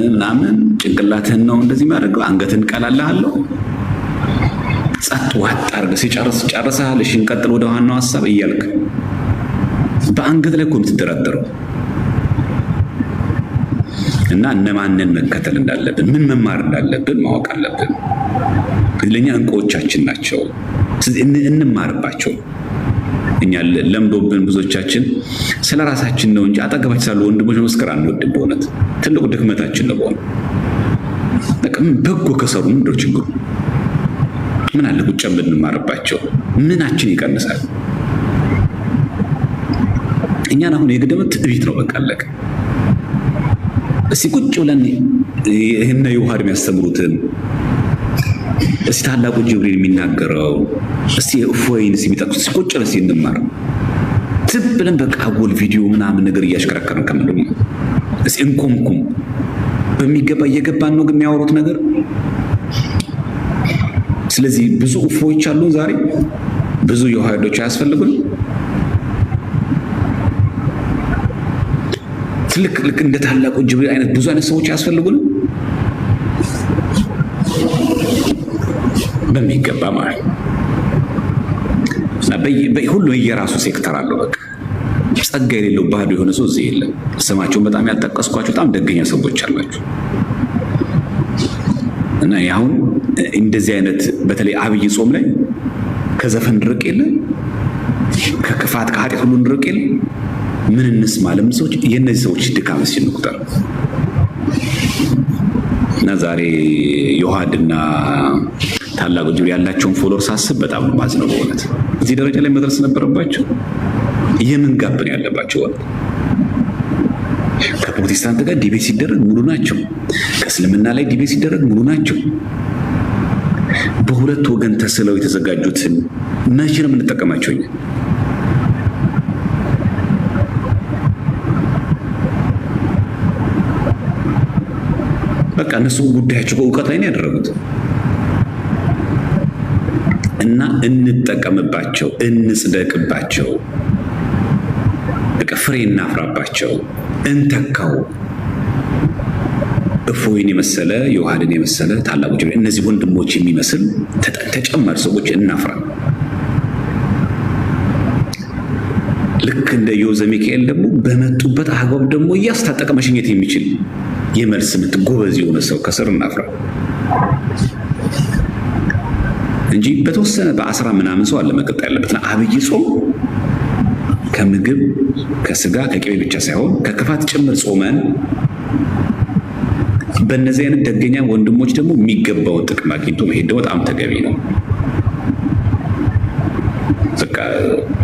ምናምን ጭንቅላትህን ነው እንደዚህ የሚያደርገው፣ አንገትህን ቀላልሃለሁ። ጸጥ ዋጥ አድርገህ ጨርሰሃል፣ እሺ እንቀጥል ወደ ዋናው ሀሳብ እያልክ በአንገት ላይ እኮ የምትደራደረው እና እነማንን መከተል እንዳለብን ምን መማር እንዳለብን ማወቅ አለብን። ለኛ እንቁዎቻችን ናቸው። እንማርባቸው። እኛ ለምዶብን ብዙዎቻችን ስለ ራሳችን ነው እንጂ አጠገባችን ሳሉ ወንድሞች መስከር አንወድም። በእውነት ትልቁ ድክመታችን ነው። በጎ ከሰሩ ምንድነው ችግሩ? ምን አለ ቁጭ ብለን እንማርባቸው? ምናችን ይቀንሳል? እኛን አሁን የገደመ ትዕቢት ነው። በቃ አለቀ። እስቲ ቁጭ ብለን ይሄን የውሃድ የሚያስተምሩትን እስቲ ታላቁ ጅብሪል የሚናገረው እስቲ እፎይን የሚጠቅሱት ቁጭ ብለን እስቲ እንማር። ዝም ብለን በቃ አጎል ቪዲዮ ምናምን ነገር እያሽከረከርን ከምንድን ነው? እስቲ እንኮምኩም በሚገባ እየገባን ነው ግን የሚያወሩት ነገር። ስለዚህ ብዙ እፎዮች አሉ ዛሬ። ብዙ የውሃዶች አያስፈልጉንም። ልክ እንደ ታላቁ ጅብሪል አይነት ብዙ አይነት ሰዎች ያስፈልጉንም በሚገባ ማለት ነው። ሁሉ የራሱ ሴክተር አለው። በቃ ጸጋ የሌለው ባዶ የሆነ ሰው እዚህ የለም። ስማቸውን በጣም ያልጠቀስኳቸው በጣም ደገኛ ሰዎች አላችሁ እና አሁን እንደዚህ አይነት በተለይ አብይ ጾም ላይ ከዘፈን ድርቅ የለ፣ ከክፋት ከኃጢአት ሁሉ ድርቅ የለ። ምን እንስማ? ለምን ሰዎች የነዚህ ሰዎች ድካም ሲንቁጠር እና ዛሬ ዮሐድና ታላቁ ጅብሪል ያላቸውን ፎሎወር ሳስብ በጣም ነው ማዝነው። በእውነት እዚህ ደረጃ ላይ መድረስ ነበረባቸው። የምን ጋብ ነው ያለባቸው? ከፕሮቴስታንት ጋር ዲቤት ሲደረግ ሙሉ ናቸው። ከእስልምና ላይ ዲቤት ሲደረግ ሙሉ ናቸው። በሁለት ወገን ተስለው የተዘጋጁትን መቼ ነው የምንጠቀማቸው? በቃ እነሱ ጉዳያቸው በእውቀት ላይ ነው ያደረጉት እና እንጠቀምባቸው፣ እንጽደቅባቸው፣ በቃ ፍሬ እናፍራባቸው፣ እንተካው። እፎይን የመሰለ ዮሐድን የመሰለ ታላቁ ጅብሪል እነዚህ ወንድሞች የሚመስል ተጨማሪ ሰዎች እናፍራ። ልክ እንደ ዮዘ ሚካኤል ደግሞ በመጡበት አግባብ ደግሞ እያስታጠቀ መሸኘት የሚችል የመልስ ምት ጎበዝ የሆነ ሰው ከስር እናፍራ እንጂ በተወሰነ በ10 ምናምን ሰው አለ መቀጠል ያለበት። አብይ ጾም ከምግብ ከስጋ ከቅቤ ብቻ ሳይሆን ከክፋት ጭምር ጾመን በእነዚህ አይነት ደገኛ ወንድሞች ደግሞ የሚገባውን ጥቅም አግኝቶ መሄድ ደግሞ በጣም ተገቢ ነው። በቃ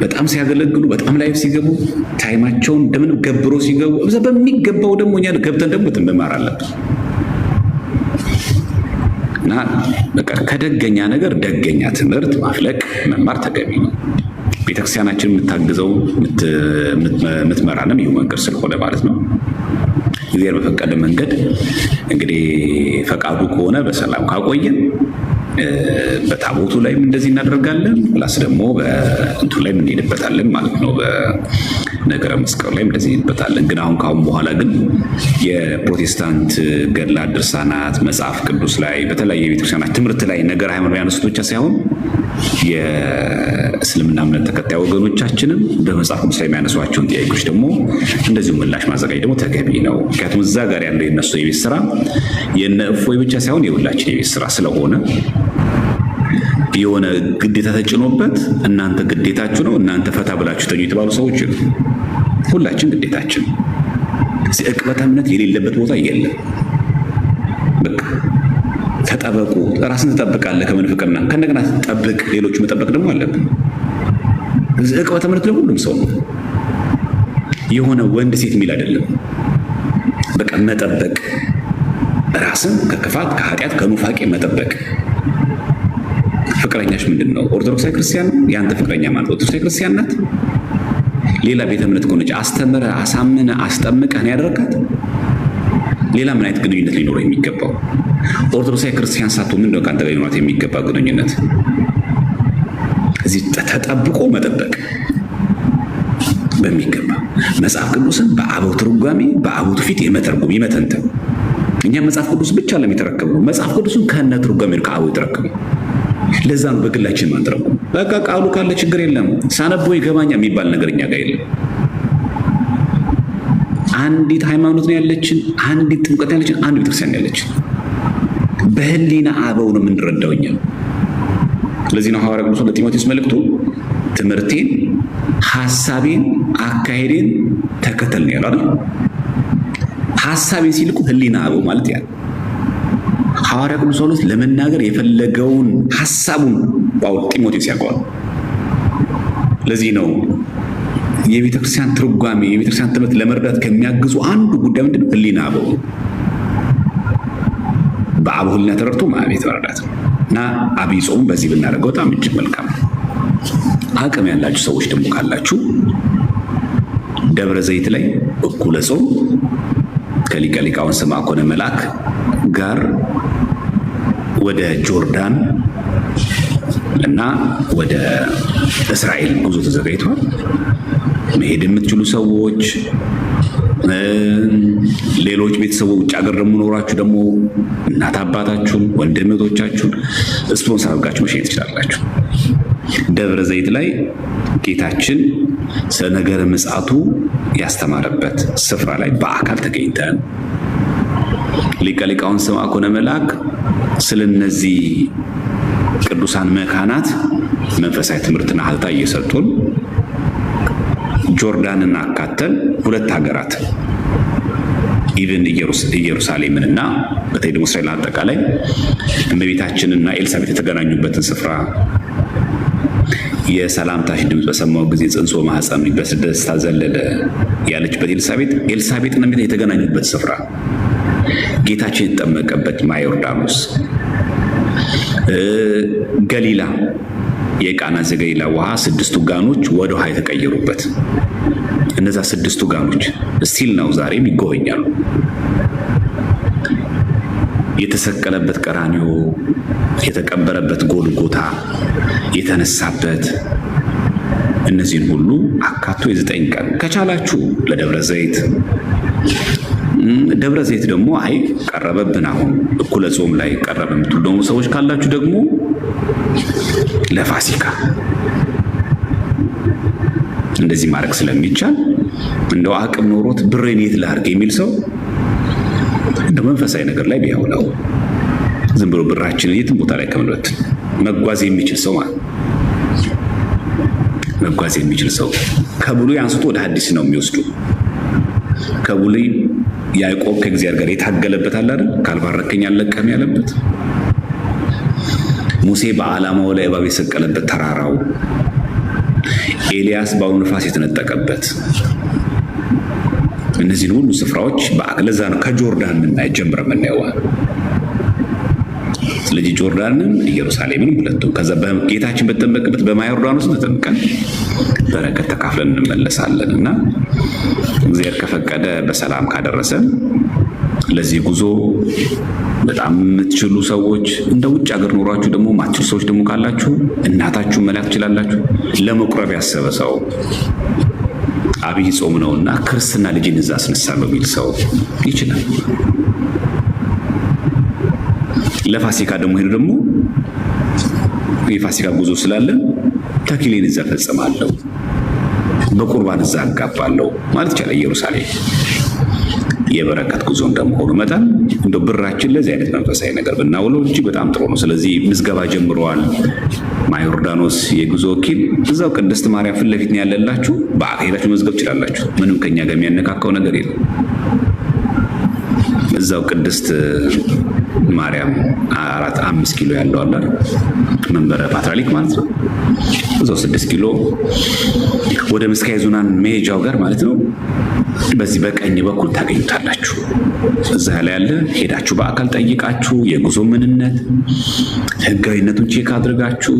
በጣም ሲያገለግሉ በጣም ላይፍ ሲገቡ ታይማቸውን እንደምንም ገብሮ ሲገቡ በሚገባው ደግሞ እኛ ገብተን ደግሞ መማር አለብን እና በቃ ከደገኛ ነገር ደገኛ ትምህርት ማፍለቅ መማር ተገቢ ነው። ቤተክርስቲያናችን የምታግዘው የምትመራንም ይህ መንገድ ስለሆነ ማለት ነው። እግዚአብሔር በፈቀደ መንገድ እንግዲህ ፈቃዱ ከሆነ በሰላም ካቆየን በታቦቱ ላይም እንደዚህ እናደርጋለን። ፕላስ ደግሞ በእንቱ ላይ እንሄድበታለን ማለት ነው። በነገረ መስቀሉ ላይ እንደዚህ እንሄድበታለን። ግን ካሁን በኋላ ግን የፕሮቴስታንት ገድላት፣ ድርሳናት፣ መጽሐፍ ቅዱስ ላይ በተለያየ ቤተክርስቲያናት ትምህርት ላይ ነገር ሃይማኖት ያነሱት ብቻ ሳይሆን የእስልምና እምነት ተከታይ ወገኖቻችንም በመጽሐፍ ቅዱስ ላይ የሚያነሷቸውን ጥያቄዎች ደግሞ እንደዚሁ ምላሽ ማዘጋጀት ደግሞ ተገቢ ነው። ምክንያቱም እዛ ጋር ያለው የነሱ የቤት ስራ የነ እፎይ ብቻ ሳይሆን የሁላችን የቤት ስራ ስለሆነ የሆነ ግዴታ ተጭኖበት እናንተ ግዴታችሁ ነው እናንተ ፈታ ብላችሁ ተኙ የተባሉ ሰዎች ነው። ሁላችን ግዴታችን ዕቅበተ እምነት የሌለበት ቦታ የለም። በቃ ተጠበቁ። ራስን ትጠብቃለህ ከምንፍቅና ከእንደገና ትጠብቅ፣ ሌሎች መጠበቅ ደግሞ አለብን። ዕቅበተ እምነት ለሁሉም ሰው ነው። የሆነ ወንድ ሴት የሚል አይደለም። በቃ መጠበቅ፣ ራስን ከክፋት ከኃጢአት ከኑፋቄ መጠበቅ። ፍቅረኛሽ ምንድን ነው? ኦርቶዶክሳዊ ክርስቲያን። የአንተ ፍቅረኛ ማለት ኦርቶዶክሳዊ ክርስቲያን ናት? ሌላ ቤተ እምነት ከሆነች አስተምረህ አሳምነህ አስጠምቀህ ነው ያደረጋት? ሌላ ምን አይነት ግንኙነት ሊኖረው የሚገባው? ኦርቶዶክሳዊ ክርስቲያን ሳትሆን ምንድነው ከአንተ ጋር ሊኖራት የሚገባ ግንኙነት? እዚህ ተጠብቆ መጠበቅ በሚገባ መጽሐፍ ቅዱስን በአበው ትርጓሜ በአበው ፊት የመተርጎም የመተንተን። እኛ መጽሐፍ ቅዱስ ብቻ ለሚተረከበው መጽሐፍ ቅዱስን ከነ ትርጓሜው ከአበው የተረከበው ለዛ ነው በግላችን ማንጥረው። በቃ ቃሉ ካለ ችግር የለም ሳነበው ይገባኛ የሚባል ነገር እኛ ጋር የለም። አንዲት ሃይማኖት ነው ያለችን፣ አንዲት ጥምቀት ያለችን፣ አንድ ቤተክርስቲያን ያለችን። በህሊና አበው ነው የምንረዳው እኛ። ስለዚህ ነው ሐዋርያው ቅዱስ ለጢሞቴዎስ መልእክቱ ትምህርቴን፣ ሐሳቤን፣ አካሄዴን ተከተል ነው ያለው አይደል? ሐሳቤን ሲልቁ ህሊና አበው ማለት ያ ሐዋርያው ቅዱስ ጳውሎስ ለመናገር የፈለገውን ሐሳቡን ጢሞቴዎስ ያውቀዋል። ለዚህ ነው የቤተክርስቲያን ትርጓሜ የቤተክርስቲያን ትምህርት ለመረዳት ከሚያግዙ አንዱ ጉዳይ ምንድነው? ህሊና አበው። በአበው ህሊና ተረድቶ ማቤት መረዳት እና አብይ ጾም በዚህ ብናደርገው በጣም እጅግ መልካም ነው። አቅም ያላችሁ ሰዎች ደግሞ ካላችሁ ደብረ ዘይት ላይ እኩለ ጾም ከሊቀ ሊቃውንት ስምዐኮነ መልአክ ጋር ወደ ጆርዳን እና ወደ እስራኤል ጉዞ ተዘጋጅቷል። መሄድ የምትችሉ ሰዎች፣ ሌሎች ቤተሰቦች ውጭ ሀገር ደግሞ ኖራችሁ ደግሞ እናት አባታችሁን ወንድም እህቶቻችሁን ስፖንሰር አድርጋችሁ መሸኘት ትችላላችሁ። ደብረ ዘይት ላይ ጌታችን ስለ ነገረ ምጽአቱ ያስተማረበት ስፍራ ላይ በአካል ተገኝተን ሊቀ ሊቃውንት ስምዐኮነ መልአክ ስለነዚህ ቅዱሳን መካናት መንፈሳዊ ትምህርትና ሀልታ እየሰጡን ጆርዳንን አካተን ሁለት ሀገራት ኢቭን ኢየሩሳሌምንና በተለይ ደግሞ እስራኤል አጠቃላይ እመቤታችንና ኤልሳቤጥ የተገናኙበትን ስፍራ የሰላምታሽ ድምፅ በሰማሁ ጊዜ ጽንሶ ማኅፀን በደስታ ዘለለ ያለችበት ኤልሳቤጥና እመቤታችን የተገናኙበት ስፍራ ጌታችን የተጠመቀበት ማየ ዮርዳኖስ፣ ገሊላ የቃና ዘገሊላ ውሃ 6ቱ ጋኖች ወደ ውሃ የተቀየሩበት እነዛ 6ቱ ጋኖች ስቲል ነው ዛሬም ይጎበኛሉ። የተሰቀለበት ቀራንዮ፣ የተቀበረበት ጎልጎታ፣ የተነሳበት እነዚህን ሁሉ አካቶ የ9 ቀን ከቻላችሁ ለደብረ ዘይት ደብረ ዘይት ደግሞ አይ ቀረበብን አሁን እኩለ ጾም ላይ ቀረበ የምትሉ ደግሞ ሰዎች ካላችሁ ደግሞ ለፋሲካ እንደዚህ ማድረግ ስለሚቻል እንደው አቅም ኖሮት ብሬን የት ላድርግ የሚል ሰው እንደ መንፈሳዊ ነገር ላይ ቢያውለው ዝም ብሎ ብራችን የትም ቦታ ላይ ከመለት መጓዝ የሚችል ሰው ማለት መጓዝ የሚችል ሰው ከብሉይ አንስቶ ወደ ሐዲስ ነው የሚወስዱ። ከብሉይ ያዕቆብ ከእግዚአብሔር ጋር የታገለበት አለ አይደል? ካልባረከኝ አልለቅህም ያለበት፣ ሙሴ በዓላማው ላይ እባብ የሰቀለበት ተራራው፣ ኤልያስ በአውሎ ነፋስ የተነጠቀበት እነዚህን ሁሉ ስፍራዎች ለዛ ነው ከጆርዳን ጀምረን የምናየው። ስለዚህ ጆርዳንን ኢየሩሳሌምን ሁለቱም ከዛ ጌታችን በተጠመቀበት በማየ ዮርዳኖስ ተጠምቀን በረከት ተካፍለን እንመለሳለን እና እግዚአብሔር ከፈቀደ በሰላም ካደረሰን ለዚህ ጉዞ በጣም የምትችሉ ሰዎች እንደ ውጭ ሀገር ኖሯችሁ ደግሞ ማትችሉ ሰዎች ደግሞ ካላችሁ እናታችሁን መላክ ትችላላችሁ። ለመቁረብ ያሰበ ሰው አብይ ጾም ነውና ክርስትና ልጅን እዛ አስነሳለሁ የሚል ሰው ይችላል። ለፋሲካ ደግሞ ሄዱ ደግሞ የፋሲካ ጉዞ ስላለ ተክሊሌን እዛ ፈጽማለሁ፣ በቁርባን እዛ አጋባለሁ ማለት ይቻላል። ኢየሩሳሌም የበረከት ጉዞ እንደመሆኑ መጠን እንደው ብራችን ለዚህ አይነት መንፈሳዊ ነገር ብናውለው እጅግ በጣም ጥሩ ነው። ስለዚህ ምዝገባ ጀምረዋል። ማየ ዮርዳኖስ የጉዞ ወኪል እዛው ቅድስት ማርያም ፊት ለፊት ነው ያለላችሁ። በአካሄዳችሁ መዝገብ ትችላላችሁ። ምንም ከኛ ጋር የሚያነካካው ነገር የለም። እዛው ቅድስት ማርያም 5 ኪሎ ያለው አለ መንበረ ፓትርያርክ ማለት ነው። እዛው 6 ኪሎ ወደ ምስካየ ኅዙናን መሄጃው ጋር ማለት ነው። በዚህ በቀኝ በኩል ታገኙታላችሁ። እዛ ላይ ያለ ሄዳችሁ በአካል ጠይቃችሁ የጉዞ ምንነት ህጋዊነቱን ቼክ አድርጋችሁ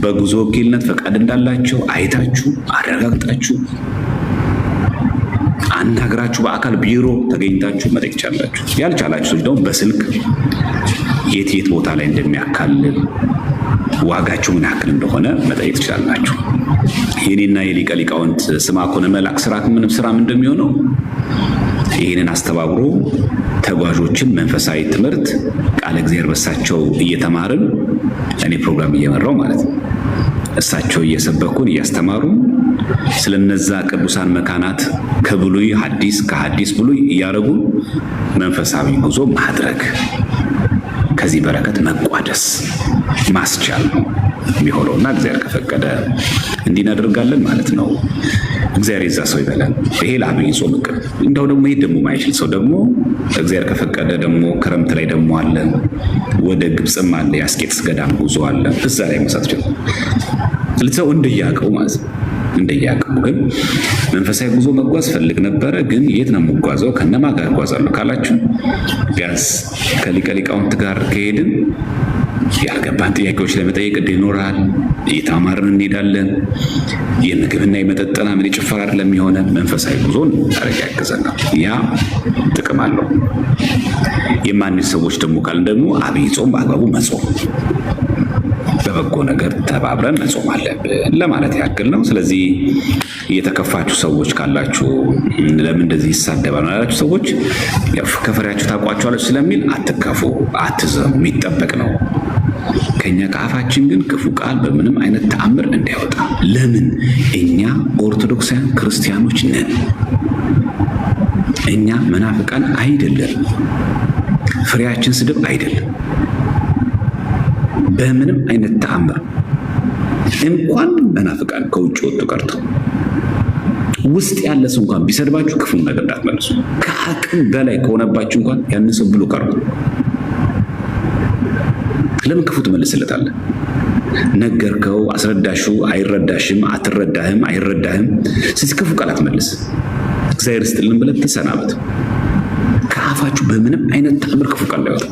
በጉዞ ወኪልነት ፈቃድ እንዳላቸው አይታችሁ አረጋግጣችሁ አናግራችሁ በአካል ቢሮ ተገኝታችሁ መጠየቅ ትችላላችሁ። ያልቻላችሁ ሰዎች ደግሞ በስልክ የት ቦታ ላይ እንደሚያካልል ዋጋችሁ ምን ያክል እንደሆነ መጠየቅ ትችላላችሁ። የኔና የሊቀ ሊቃውንት ስምዐኮነ መልአክ ስራ ምንም ስራም እንደሚሆነው ይህንን አስተባብሮ ተጓዦችን መንፈሳዊ ትምህርት ቃለ እግዚአብሔር በሳቸው እየተማርን እኔ ፕሮግራም እየመራው ማለት ነው። እሳቸው እየሰበኩን እያስተማሩ ስለነዛ ቅዱሳን መካናት ከብሉይ ሐዲስ ከሐዲስ ብሉይ እያረጉ መንፈሳዊ ጉዞ ማድረግ ከዚህ በረከት መቋደስ ማስቻል ነው የሚሆነውና እግዚአብሔር ከፈቀደ እንዲህ እናደርጋለን ማለት ነው። እግዚአብሔር የዛ ሰው ይበላል። ይሄ ለአብይ ጾም እቅድ። እንደው ደግሞ ይሄ ደግሞ ማይችል ሰው ደግሞ እግዚአብሔር ከፈቀደ ደግሞ ክረምት ላይ ደግሞ አለ፣ ወደ ግብፅም አለ፣ የአስቄጥስ ገዳም ጉዞ አለ። እዛ ላይ መሳት ይችላል። ስለዚህ ሰው እንደያቀው ማለት ነው። እንደያቀው ግን መንፈሳዊ ጉዞ መጓዝ ፈልግ ነበረ። ግን የት ነው የምጓዘው? ከነማ ጋር እጓዛለሁ ካላችሁ ቢያንስ ከሊቀ ሊቃውንት ጋር ከሄድን ያልገባን ጥያቄዎች ለመጠየቅ ዕድል ይኖራል። እየተማርን እንሄዳለን። የምግብና የመጠጥና ምን የጭፈራ አይደለም የሆነ መንፈሳዊ ጉዞን ታረጋ ያገዘናል። ያ ጥቅም አለው። የማንስ ሰዎች ደግሞ ካልን ደግሞ አብይ ጾም በአግባቡ መጾም፣ በበጎ ነገር ተባብረን መጾም አለብን ለማለት ያክል ነው። ስለዚህ እየተከፋችሁ ሰዎች ካላችሁ ለምን እንደዚህ ይሳደባል ያላችሁ ሰዎች ከፈሪያችሁ ታውቋቸዋለች ስለሚል አትከፉ፣ አትዘኑ፣ የሚጠበቅ ነው። ከኛ ከአፋችን ግን ክፉ ቃል በምንም አይነት ተአምር እንዳይወጣ። ለምን? እኛ ኦርቶዶክሳውያን ክርስቲያኖች ነን። እኛ መናፍቃን አይደለም። ፍሬያችን ስድብ አይደለም። በምንም አይነት ተአምር እንኳን መናፍቃን ከውጭ ወጡ ቀርቶ ውስጥ ያለ ሰው እንኳን ቢሰድባችሁ ክፉ ነገር እንዳትመልሱ። ከአቅም በላይ ከሆነባችሁ እንኳን ያን ሰው ብሎ ቀርቡ። ለምን ክፉ ትመልስለታለህ? ነገርከው፣ አስረዳሹ፣ አይረዳሽም፣ አትረዳህም፣ አይረዳህም። ስለዚህ ክፉ ቃል አትመልስ። እግዚአብሔር ይስጥልን ብለህ ተሰናበት። ከአፋችሁ በምንም አይነት ተአምር ክፉ ቃል እንዳይወጣ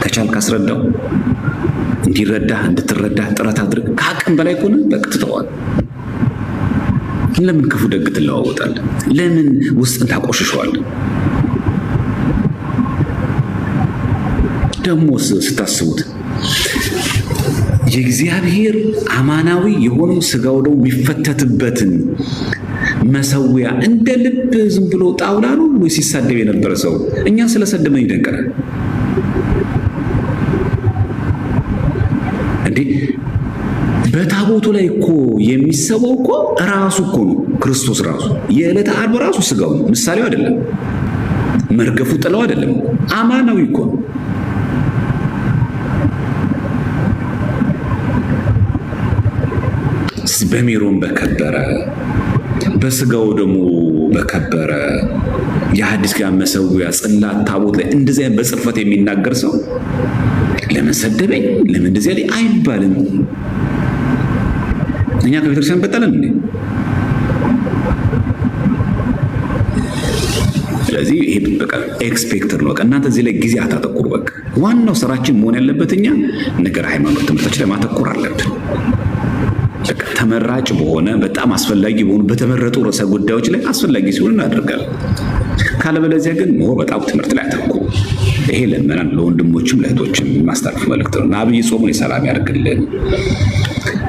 ከቻልክ አስረዳው። እንዲረዳህ እንድትረዳህ ጥረት አድርግ። ከአቅም በላይ ከሆነ በቃ ትተዋለህ። ለምን ክፉ ደግ ትለዋወጣለህ? ለምን ውስጥን ታቆሽሸዋለህ? ደግሞ ስታስቡት የእግዚአብሔር አማናዊ የሆነው ስጋው ደግሞ የሚፈተትበትን መሰዊያ እንደ ልብ ዝም ብሎ ጣውላ ነው ወይ ሲሳደብ የነበረ ሰው እኛ ስለሰደመን ይደንቀናል እንዴ? በታቦቱ ላይ እኮ የሚሰዋው እኮ ራሱ እኮ ነው ክርስቶስ ራሱ። የዕለተ ዓርብ ራሱ ስጋው ነው፣ ምሳሌው አይደለም። መርገፉ ጥለው አይደለም፣ አማናዊ እኮ ነው። በሜሮን በከበረ በስጋው ደግሞ በከበረ የሐዲስ ኪዳን መሰዊያ ጽላት ታቦት ላይ እንደዚህ በጽርፈት የሚናገር ሰው ለምን ሰደበኝ ለምን እንደዚህ ያለ አይባልም። እኛ ከቤተክርስቲያን በጣለን እንዴ? ስለዚህ ይሄ በቃ ኤክስፔክተር ነው። እናንተ እዚህ ላይ ጊዜ አታተኩሩ። በቃ ዋናው ስራችን መሆን ያለበት እኛ ነገር ሃይማኖት ትምህርቶች ላይ ማተኮር አለብን። ተመራጭ በሆነ በጣም አስፈላጊ በሆኑ በተመረጡ ርዕሰ ጉዳዮች ላይ አስፈላጊ ሲሆን እናደርጋለን። ካለበለዚያ ግን በጣም ትምህርት ላይ አተኩሩ። ይሄ ለምናን ለወንድሞችም ለእህቶችም ማስተላለፍ መልእክት ነው። አብይ ጾሙን የሰላም ያደርግልን።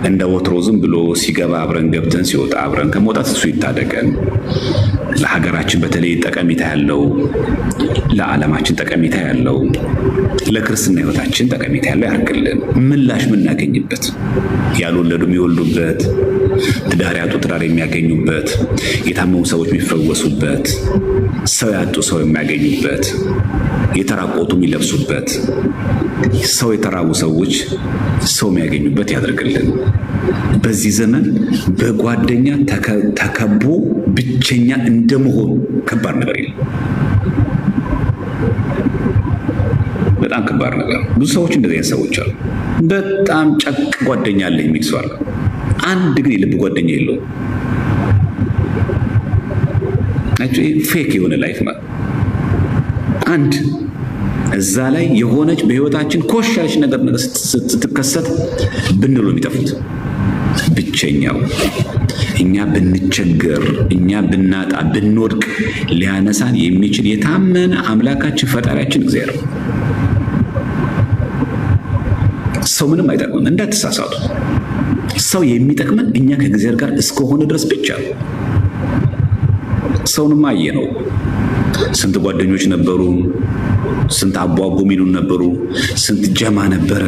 እንደ ወትሮ ዝም ብሎ ሲገባ አብረን ገብተን ሲወጣ አብረን ከመውጣት እሱ ይታደገን። ለሀገራችን በተለይ ጠቀሜታ ያለው፣ ለዓለማችን ጠቀሜታ ያለው፣ ለክርስትና ሕይወታችን ጠቀሜታ ያለው ያደርግልን። ምላሽ የምናገኝበት፣ ያልወለዱ የሚወልዱበት፣ ትዳር ያጡ ትዳር የሚያገኙበት፣ የታመሙ ሰዎች የሚፈወሱበት፣ ሰው ያጡ ሰው የሚያገኙበት፣ የተራቆቱ የሚለብሱበት፣ ሰው የተራቡ ሰዎች ሰው የሚያገኙበት ያደርግልን። በዚህ ዘመን በጓደኛ ተከቦ ብቸኛ እንደመሆኑ ከባድ ነገር የለም። በጣም ከባድ ነገር። ብዙ ሰዎች እንደዚህ አይነት ሰዎች አሉ። በጣም ጨቅ ጓደኛ አለ የሚል ሰው አለ። አንድ ግን የልብ ጓደኛ የለውም። ፌክ የሆነ ላይፍ ማለት አንድ እዛ ላይ የሆነች በህይወታችን ኮሽ ያለች ነገር ስትከሰት ብንሎ የሚጠፉት ብቸኛው እኛ ብንቸገር እኛ ብናጣ ብንወድቅ ሊያነሳን የሚችል የታመነ አምላካችን ፈጣሪያችን እግዚአብሔር ነው። ሰው ምንም አይጠቅምም፣ እንዳትሳሳቱ። ሰው የሚጠቅመን እኛ ከእግዚአብሔር ጋር እስከሆነ ድረስ ብቻ ነው። ሰውንማ አየነው ስንት ጓደኞች ነበሩ፣ ስንት አቧቦ ሚሉን ነበሩ፣ ስንት ጀማ ነበረ።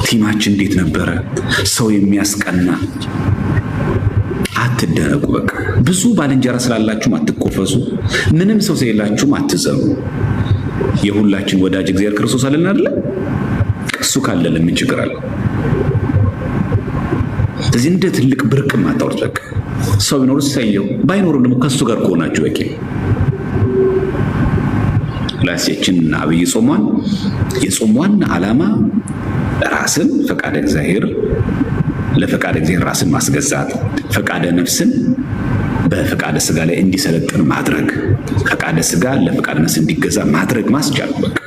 ቲማችን እንዴት ነበረ? ሰው የሚያስቀና። አትደነቁ። በቃ ብዙ ባልንጀራ ስላላችሁም አትቆፈሱ። ምንም ሰው ስለሌላችሁም አትዘኑ። የሁላችን ወዳጅ እግዚአብሔር ክርስቶስ አለን አይደል? እሱ ካለ ለምን ችግር አለ? ስለዚህ እንደ ትልቅ ብርቅ ማታወሩት። በቃ ሰው ቢኖር ሰየው፣ ባይኖር ደግሞ ከሱ ጋር ከሆናችሁ በቂ። ላሴችን አብይ ጾሟን የጾም ዋና ዓላማ ራስን ፈቃደ እግዚአብሔር ለፈቃደ እግዚአብሔር ራስን ማስገዛት፣ ፈቃደ ነፍስን በፈቃደ ስጋ ላይ እንዲሰለጥን ማድረግ፣ ፈቃደ ስጋ ለፈቃደ ነፍስ እንዲገዛ ማድረግ ማስቻል። በቃ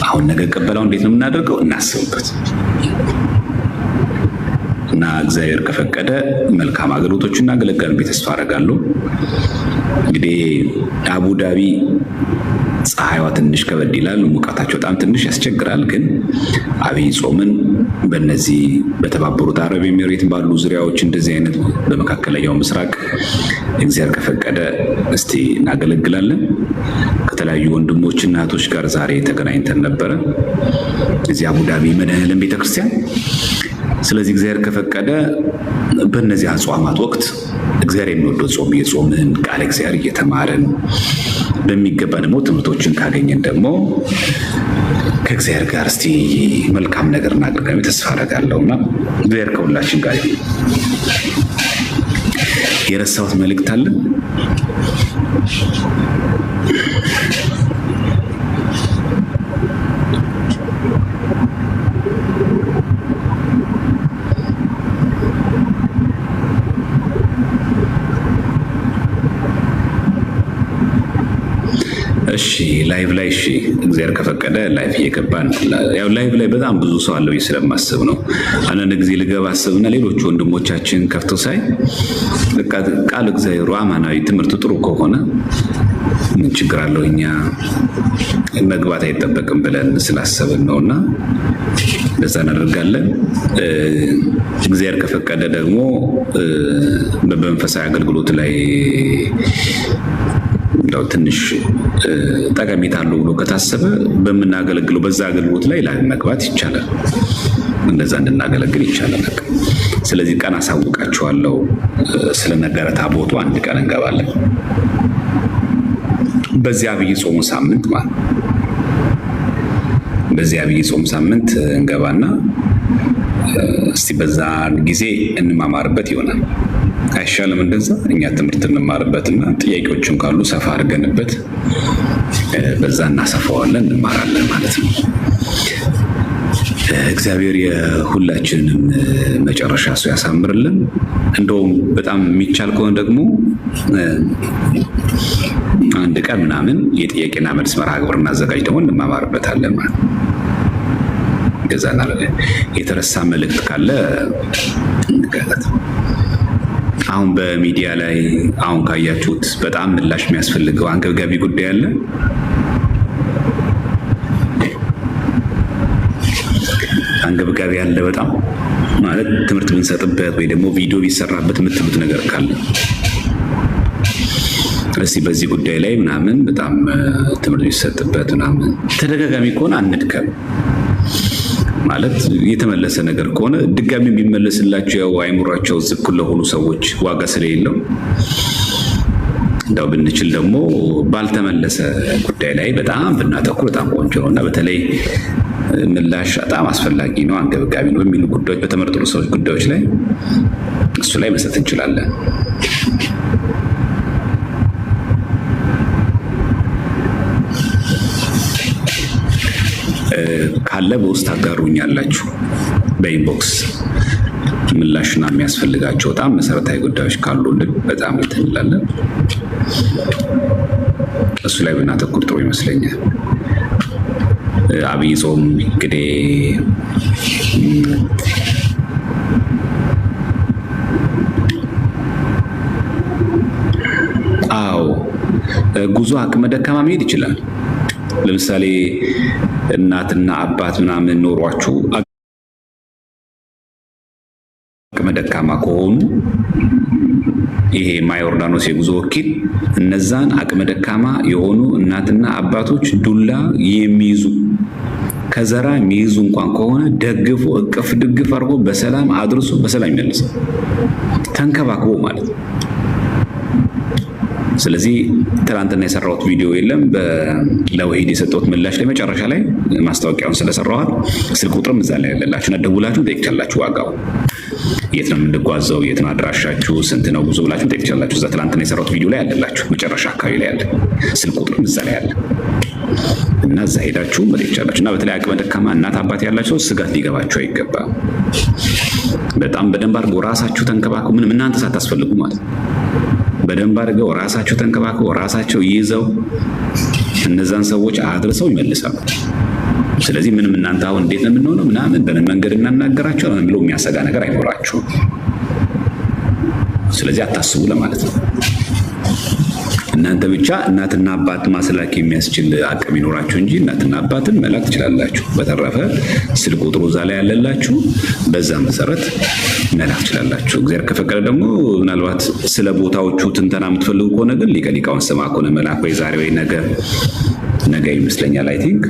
አሁን ነገ ቀበላው እንዴት ነው የምናደርገው? እናስብበት እና እግዚአብሔር ከፈቀደ መልካም አገልግሎቶችን እናገለግላለን ተስፋ አደርጋለሁ። እንግዲህ አቡዳቢ ፀሐይዋ ትንሽ ከበድ ይላል፣ ሙቀታቸው በጣም ትንሽ ያስቸግራል። ግን አብይ ጾምን በእነዚህ በተባበሩት አረብ ኤሚሬት ባሉ ዙሪያዎች እንደዚህ አይነት በመካከለኛው ምስራቅ እግዚአብሔር ከፈቀደ እስቲ እናገለግላለን። ከተለያዩ ወንድሞችና እህቶች ጋር ዛሬ ተገናኝተን ነበረ እዚህ አቡዳቢ መድኃኔዓለም ቤተክርስቲያን። ስለዚህ እግዚአብሔር ከፈቀደ በእነዚህ አጽዋማት ወቅት እግዚአብሔር የሚወደው ጾም የጾምን ቃል እግዚአብሔር እየተማረን በሚገባ ደግሞ ትምህርቶችን ካገኘን ደግሞ ከእግዚአብሔር ጋር እስቲ መልካም ነገር እናደርጋለን ተስፋ አደርጋለሁና እግዚአብሔር ከሁላችን ጋር ይሁን። የረሳሁት መልእክት አለ? እሺ ላይቭ ላይ እሺ እግዚአብሔር ከፈቀደ ላይቭ እየገባን ያው ላይቭ ላይ በጣም ብዙ ሰው አለው ስለማስብ ነው። አንዳንድ ጊዜ ልገባ አስብና ሌሎች ወንድሞቻችን ከፍተው ሳይ በቃ ቃል እግዚአብሔር አማናዊ ትምህርት ጥሩ ከሆነ ምን ችግር አለው እኛ መግባት አይጠበቅም ብለን ስላሰብን ነውና እንደዛ እናደርጋለን። እግዚአብሔር ከፈቀደ ደግሞ በመንፈሳዊ አገልግሎት ላይ እንደው ትንሽ ጠቀሜታ አለው ብሎ ከታሰበ በምናገለግለው በዛ አገልግሎት ላይ መግባት ይቻላል። እንደዛ እንድናገለግል ይቻላል። ስለዚህ ቀን አሳውቃችኋለሁ። ስለነገረ ታቦቱ አንድ ቀን እንገባለን። በዚህ አብይ ጾም ሳምንት ማለት በዚህ አብይ ጾም ሳምንት እንገባና እስቲ በዛ ጊዜ እንማማርበት ይሆናል። አይሻልም? እንደዛ እኛ ትምህርት እንማርበትና ጥያቄዎችን ካሉ ሰፋ አድርገንበት በዛ እናሰፋዋለን፣ እንማራለን ማለት ነው። እግዚአብሔር የሁላችንንም መጨረሻ እሱ ያሳምርልን። እንደውም በጣም የሚቻል ከሆነ ደግሞ አንድ ቀን ምናምን የጥያቄና መልስ መርሃ ግብር እናዘጋጅ ደግሞ እንማማርበታለን ማለት ነው። ገዛና የተረሳ መልእክት ካለ እንገለት። አሁን በሚዲያ ላይ አሁን ካያችሁት በጣም ምላሽ የሚያስፈልገው አንገብጋቢ ጉዳይ አለ። አንገብጋቢ ያለ በጣም ማለት ትምህርት ብንሰጥበት ወይ ደግሞ ቪዲዮ ቢሰራበት የምትሉት ነገር ካለ እስቲ በዚህ ጉዳይ ላይ ምናምን በጣም ትምህርት ቢሰጥበት ምናምን። ተደጋጋሚ ከሆነ አንድከም ማለት የተመለሰ ነገር ከሆነ ድጋሚ የሚመለስላቸው ያው አይምሯቸው ዝቅ ለሆኑ ሰዎች ዋጋ ስለሌለው እንዳው ብንችል ደግሞ ባልተመለሰ ጉዳይ ላይ በጣም ብናተኩር በጣም ቆንጆ ነው እና በተለይ ምላሽ በጣም አስፈላጊ ነው፣ አንገብጋቢ ነው የሚሉ ጉዳዮች በተመረጡ ሰዎች ጉዳዮች ላይ እሱ ላይ መስጠት እንችላለን። ካለ በውስጥ አጋሩኛላችሁ በኢንቦክስ ምላሽና የሚያስፈልጋቸው በጣም መሰረታዊ ጉዳዮች ካሉልን በጣም እንላለን። እሱ ላይ ብናተኩር ጥሩ ይመስለኛል። አብይ ጾም እንግዲህ ጉዞ አቅመ ደካማ መሄድ ይችላል። ለምሳሌ እናትና አባት ምናምን ኖሯችሁ አቅመ ደካማ ከሆኑ ይሄ ማዮርዳኖስ የጉዞ ወኪል እነዛን አቅመ ደካማ የሆኑ እናትና አባቶች ዱላ የሚይዙ ከዘራ የሚይዙ እንኳን ከሆነ ደግፎ እቅፍ ድግፍ አድርጎ በሰላም አድርሶ በሰላም ይመልሳል፣ ተንከባክቦ ማለት ነው። ስለዚህ ትናንትና የሰራሁት ቪዲዮ የለም ለወሂድ የሰጠሁት ምላሽ ላይ መጨረሻ ላይ ማስታወቂያውን ስለሰራኋት ስልክ ቁጥርም እዛ ላይ ያለላችሁ እና ደውላችሁ ጠይቃላችሁ። ዋጋው የት ነው የምንጓዘው፣ የት ነው አድራሻችሁ፣ ስንት ነው ጉዞ ብላችሁ ጠይቃላችሁ። እዛ ትናንትና የሰራሁት ቪዲዮ ላይ ያለላችሁ መጨረሻ አካባቢ ላይ ያለ ስልክ ቁጥርም እዛ ላይ ያለ እና እዛ ሄዳችሁ ጠይቃላችሁ። እና በተለይ አቅመ ደካማ እናት አባት ያላችሁ ስጋት ሊገባችሁ አይገባም። በጣም በደንብ አድርገው ራሳችሁ ተንከባከቡ። ምንም እናንተ ሳታስፈልጉ ማለት ነው። በደንብ አድርገው ራሳቸው ተንከባክበው ራሳቸው ይዘው እነዛን ሰዎች አድርሰው ይመልሳሉ። ስለዚህ ምንም እናንተ አሁን እንዴት ነው የምንሆነው ምናምን በምን መንገድ እናናገራቸው ብሎ የሚያሰጋ ነገር አይኖራችሁም። ስለዚህ አታስቡ ለማለት ነው። እናንተ ብቻ እናትና አባት ማስላክ የሚያስችል አቅም ይኖራችሁ እንጂ እናትና አባትን መላክ ትችላላችሁ። በተረፈ ስልክ ቁጥሩ እዛ ላይ ያለላችሁ በዛ መሰረት መላክ ትችላላችሁ። እግዚአብሔር ከፈቀደ ደግሞ ምናልባት ስለ ቦታዎቹ ትንተና የምትፈልጉ ከሆነ ግን ሊቀ ሊቃውንት ስምዐ ከሆነ መላክ ወይ ዛሬ ወይ ነገ ይመስለኛል አይ ቲንክ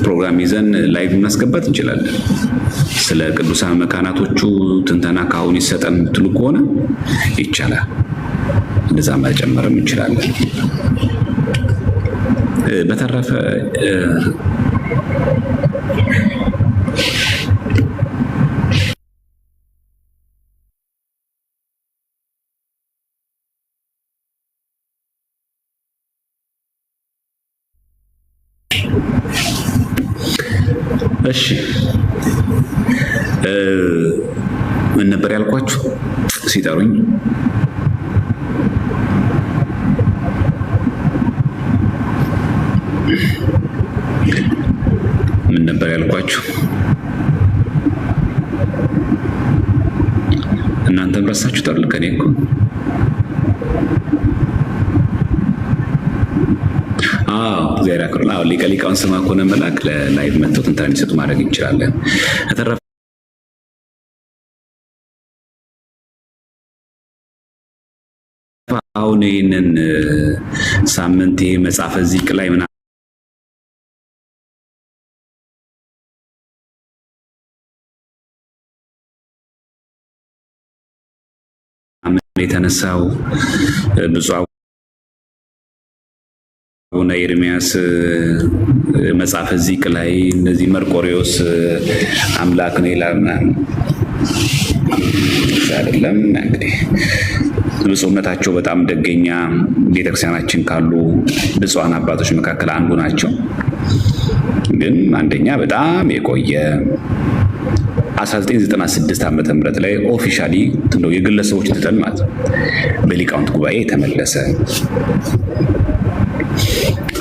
ፕሮግራም ይዘን ላይቭ እናስገባት እንችላለን። ስለ ቅዱሳን መካናቶቹ ትንተና ካሁን ይሰጠን የምትሉ ከሆነ ይቻላል። እንደዛ መጨመርም እንችላለን። በተረፈ እሺ ምን ነበር ያልኳችሁ ሲጠሩኝ? ምን ነበር ያልኳችሁ? እናንተም ረሳችሁታል። ከኔ እኮ እግዚአብሔር ያክብር። ሊቀ ሊቃውንት ስምዐ ከሆነ መላክ ለላይቭ መጥተው ትንተና እንዲሰጡ ማድረግ እንችላለን። አሁን ይህንን ሳምንት ይሄ መጽሐፈ ዚቅ ላይ ምናምን የተነሳው ብፁዕ አቡነ ኤርምያስ መጽሐፈ ዚቅ ላይ እነዚህ መርቆሬዎስ አምላክ ነው ይላል ምናምን አይደለም። እንግዲህ ብፁዕነታቸው በጣም ደገኛ ቤተክርስቲያናችን ካሉ ብፁዓን አባቶች መካከል አንዱ ናቸው። ግን አንደኛ በጣም የቆየ 1996 ዓመተ ምህረት ላይ ኦፊሻሊ ነው የግለሰቦች ትተን ማለት በሊቃውንት ጉባኤ የተመለሰ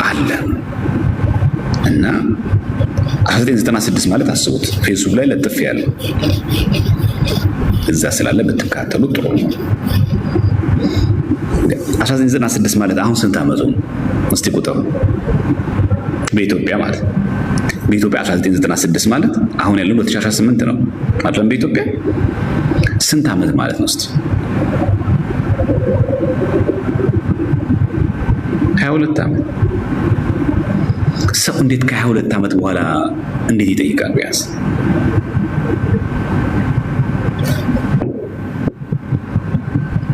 አለ እና 1996 ማለት አስቡት። ፌስቡክ ላይ ለጥፍ ያለ እዛ ስላለ ብትካተሉ ጥሩ ነው። 1996 ማለት አሁን ስንት ዓመቱ ነው? እስቲ ቁጥሩ በኢትዮጵያ ማለት በኢትዮጵያ 1996 ማለት አሁን ያለው 2018 ነው አይደል? በኢትዮጵያ ስንት ዓመት ማለት ነው? እስቲ 22 ዓመት። ሰው እንዴት ከ22 ዓመት በኋላ እንዴት ይጠይቃል? ቢያንስ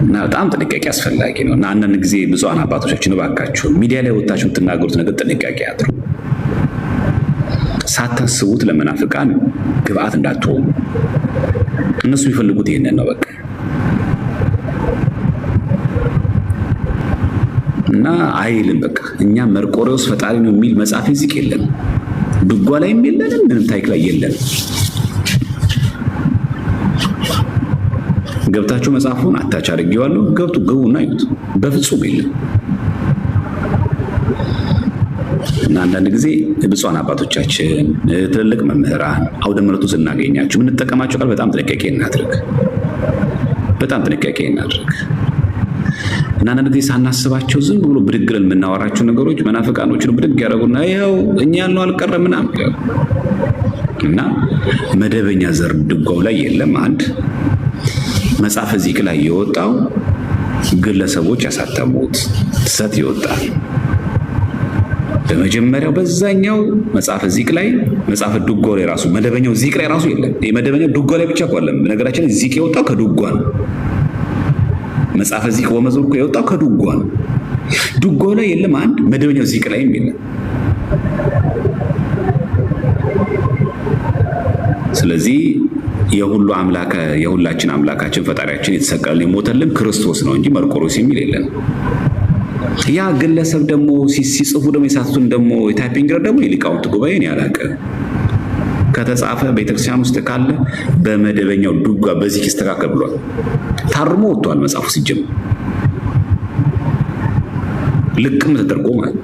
እና በጣም ጥንቃቄ አስፈላጊ ነው። እና አንዳንድ ጊዜ ብፁዓን አባቶቻችን እባካችሁ ሚዲያ ላይ ወጣችሁ የምትናገሩት ነገር ጥንቃቄ አድርጉ። ሳታስቡት ለመናፍቃን ግብአት እንዳትሆኑ። እነሱ የሚፈልጉት ይሄንን ነው በቃ። እና አይልም በቃ እኛ መርቆሬዎስ ፈጣሪ ነው የሚል መጽሐፍ ዚቅ የለም፣ ድጓ ላይም የለንም፣ ምንም ታሪክ ላይ የለንም። ገብታችሁ መጽሐፉን አታች አድርጌዋለሁ፣ ግቡና እዩት። በፍጹም የለም። እና አንዳንድ ጊዜ ብፁዓን አባቶቻችን ትልልቅ መምህራን አውደ ምሕረቱ ስናገኛችሁ የምንጠቀማቸው ቃል በጣም ጥንቃቄ እናድርግ፣ በጣም ጥንቃቄ እናድርግ። እና አንዳንድ ጊዜ ሳናስባቸው ዝም ብሎ ብድግ ብለን የምናወራቸው ነገሮች መናፍቃኖችን ብድግ ያደረጉና ይኸው እኛ ያልነው አልቀረም ምናምን እና መደበኛ ዘር ድጓው ላይ የለም። አንድ መጽሐፈ ዚቅ ላይ የወጣው ግለሰቦች ያሳተሙት ሰት ይወጣል። በመጀመሪያው በዛኛው መጽሐፈ ዚቅ ላይ መጽሐፈ ድጓ ላይ ራሱ መደበኛው ዚቅ ላይ ራሱ የለም። የመደበኛው ድጓ ላይ ብቻ ቆለም። በነገራችን ዚቅ የወጣው ከድጓ ነው። መጽሐፈ ዚቅ ወመዝሙር እኮ የወጣው ከድጓ ነው። ድጓ ላይ የለም። አንድ መደበኛው ዚቅ ላይም የለም። ስለዚህ የሁሉ አምላክ የሁላችን አምላካችን ፈጣሪያችን የተሰቀለን የሞተልን ክርስቶስ ነው እንጂ መርቆሬዎስ የሚል የለም። ያ ግለሰብ ደግሞ ሲጽፉ ደግሞ የሳቱን ደግሞ የታይፒንግ ደግሞ የሊቃውንት ጉባኤን ያላቀ ከተጻፈ ቤተክርስቲያን ውስጥ ካለ በመደበኛው ድጓ በዚህ ይስተካከል ብሏል። ታርሞ ወጥቷል መጽሐፉ ሲጀምር ልቅም ተደርጎ ማለት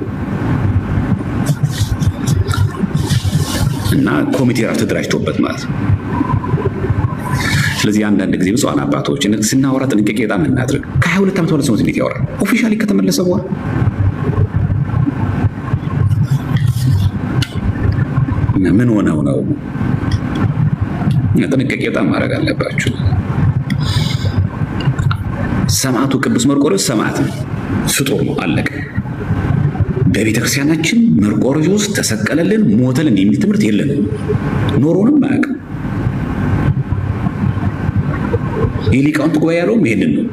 እና ኮሚቴ ራሱ ተደራጅቶበት ማለት ነው። ስለዚህ አንዳንድ ጊዜ ብፁዓን አባቶች ስናወራ ጥንቃቄ በጣም እናድርግ። ከ22 ዓመት በኋላ ሰው እንዴት ያወራል? ኦፊሻሊ ከተመለሰ በኋላ ምን ሆነው ነው? ጥንቃቄ በጣም ማድረግ አለባችሁ። ሰማዕቱ ቅዱስ መርቆሬዎስ ሰማዕት ነው፣ ፍጡር ነው፣ አለቀ። በቤተክርስቲያናችን መርቆሬዎስ ተሰቀለልን፣ ሞተልን የሚል ትምህርት የለንም፣ ኖሮንም አያውቅም። የሊቃውንት ጉባኤ ያለውም ይሄንን ነው።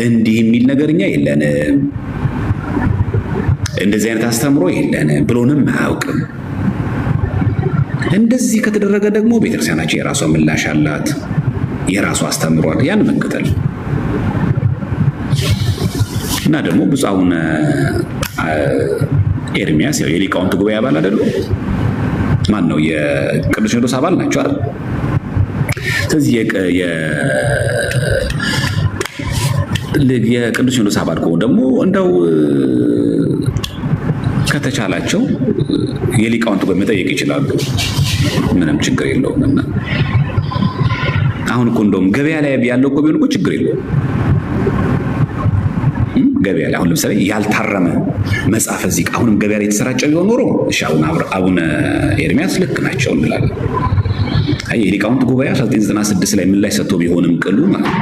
እንዲህ የሚል ነገርኛ የለንም፣ እንደዚህ አይነት አስተምሮ የለንም ብሎንም አያውቅም። እንደዚህ ከተደረገ ደግሞ ቤተክርስቲያናችን የራሷ ምላሽ አላት፣ የራሷ አስተምሯል። ያን መከተል እና ደግሞ ብፁዕ አቡነ ኤርሚያስ ያው የሊቃውንት ጉባኤ አባል አይደሉ? ማን ነው? የቅዱስ ሲኖዶስ አባል ናቸው አይደል? ስለዚህ የቅዱስ ሲኖዶስ አባል ከሆኑ ደግሞ እንደው ከተቻላቸው የሊቃውንት ጉባኤ መጠየቅ ይችላሉ። ምንም ችግር የለውም። እና አሁን እኮ እንደውም ገበያ ላይ ያለው እኮ ቢሆን እኮ ችግር የለውም። ገበያ ላይ አሁን ለምሳሌ ያልታረመ መጽሐፈ ዚቅ አሁንም ገበያ ላይ የተሰራጨ ቢሆን ኖሮ እሺ አቡነ ኤርሚያስ ልክ ናቸው እንላለን። አይ የሊቃውንት ጉባኤ 1996 ላይ ምን ላይ ሰጥቶ ቢሆንም ቅሉ ማለት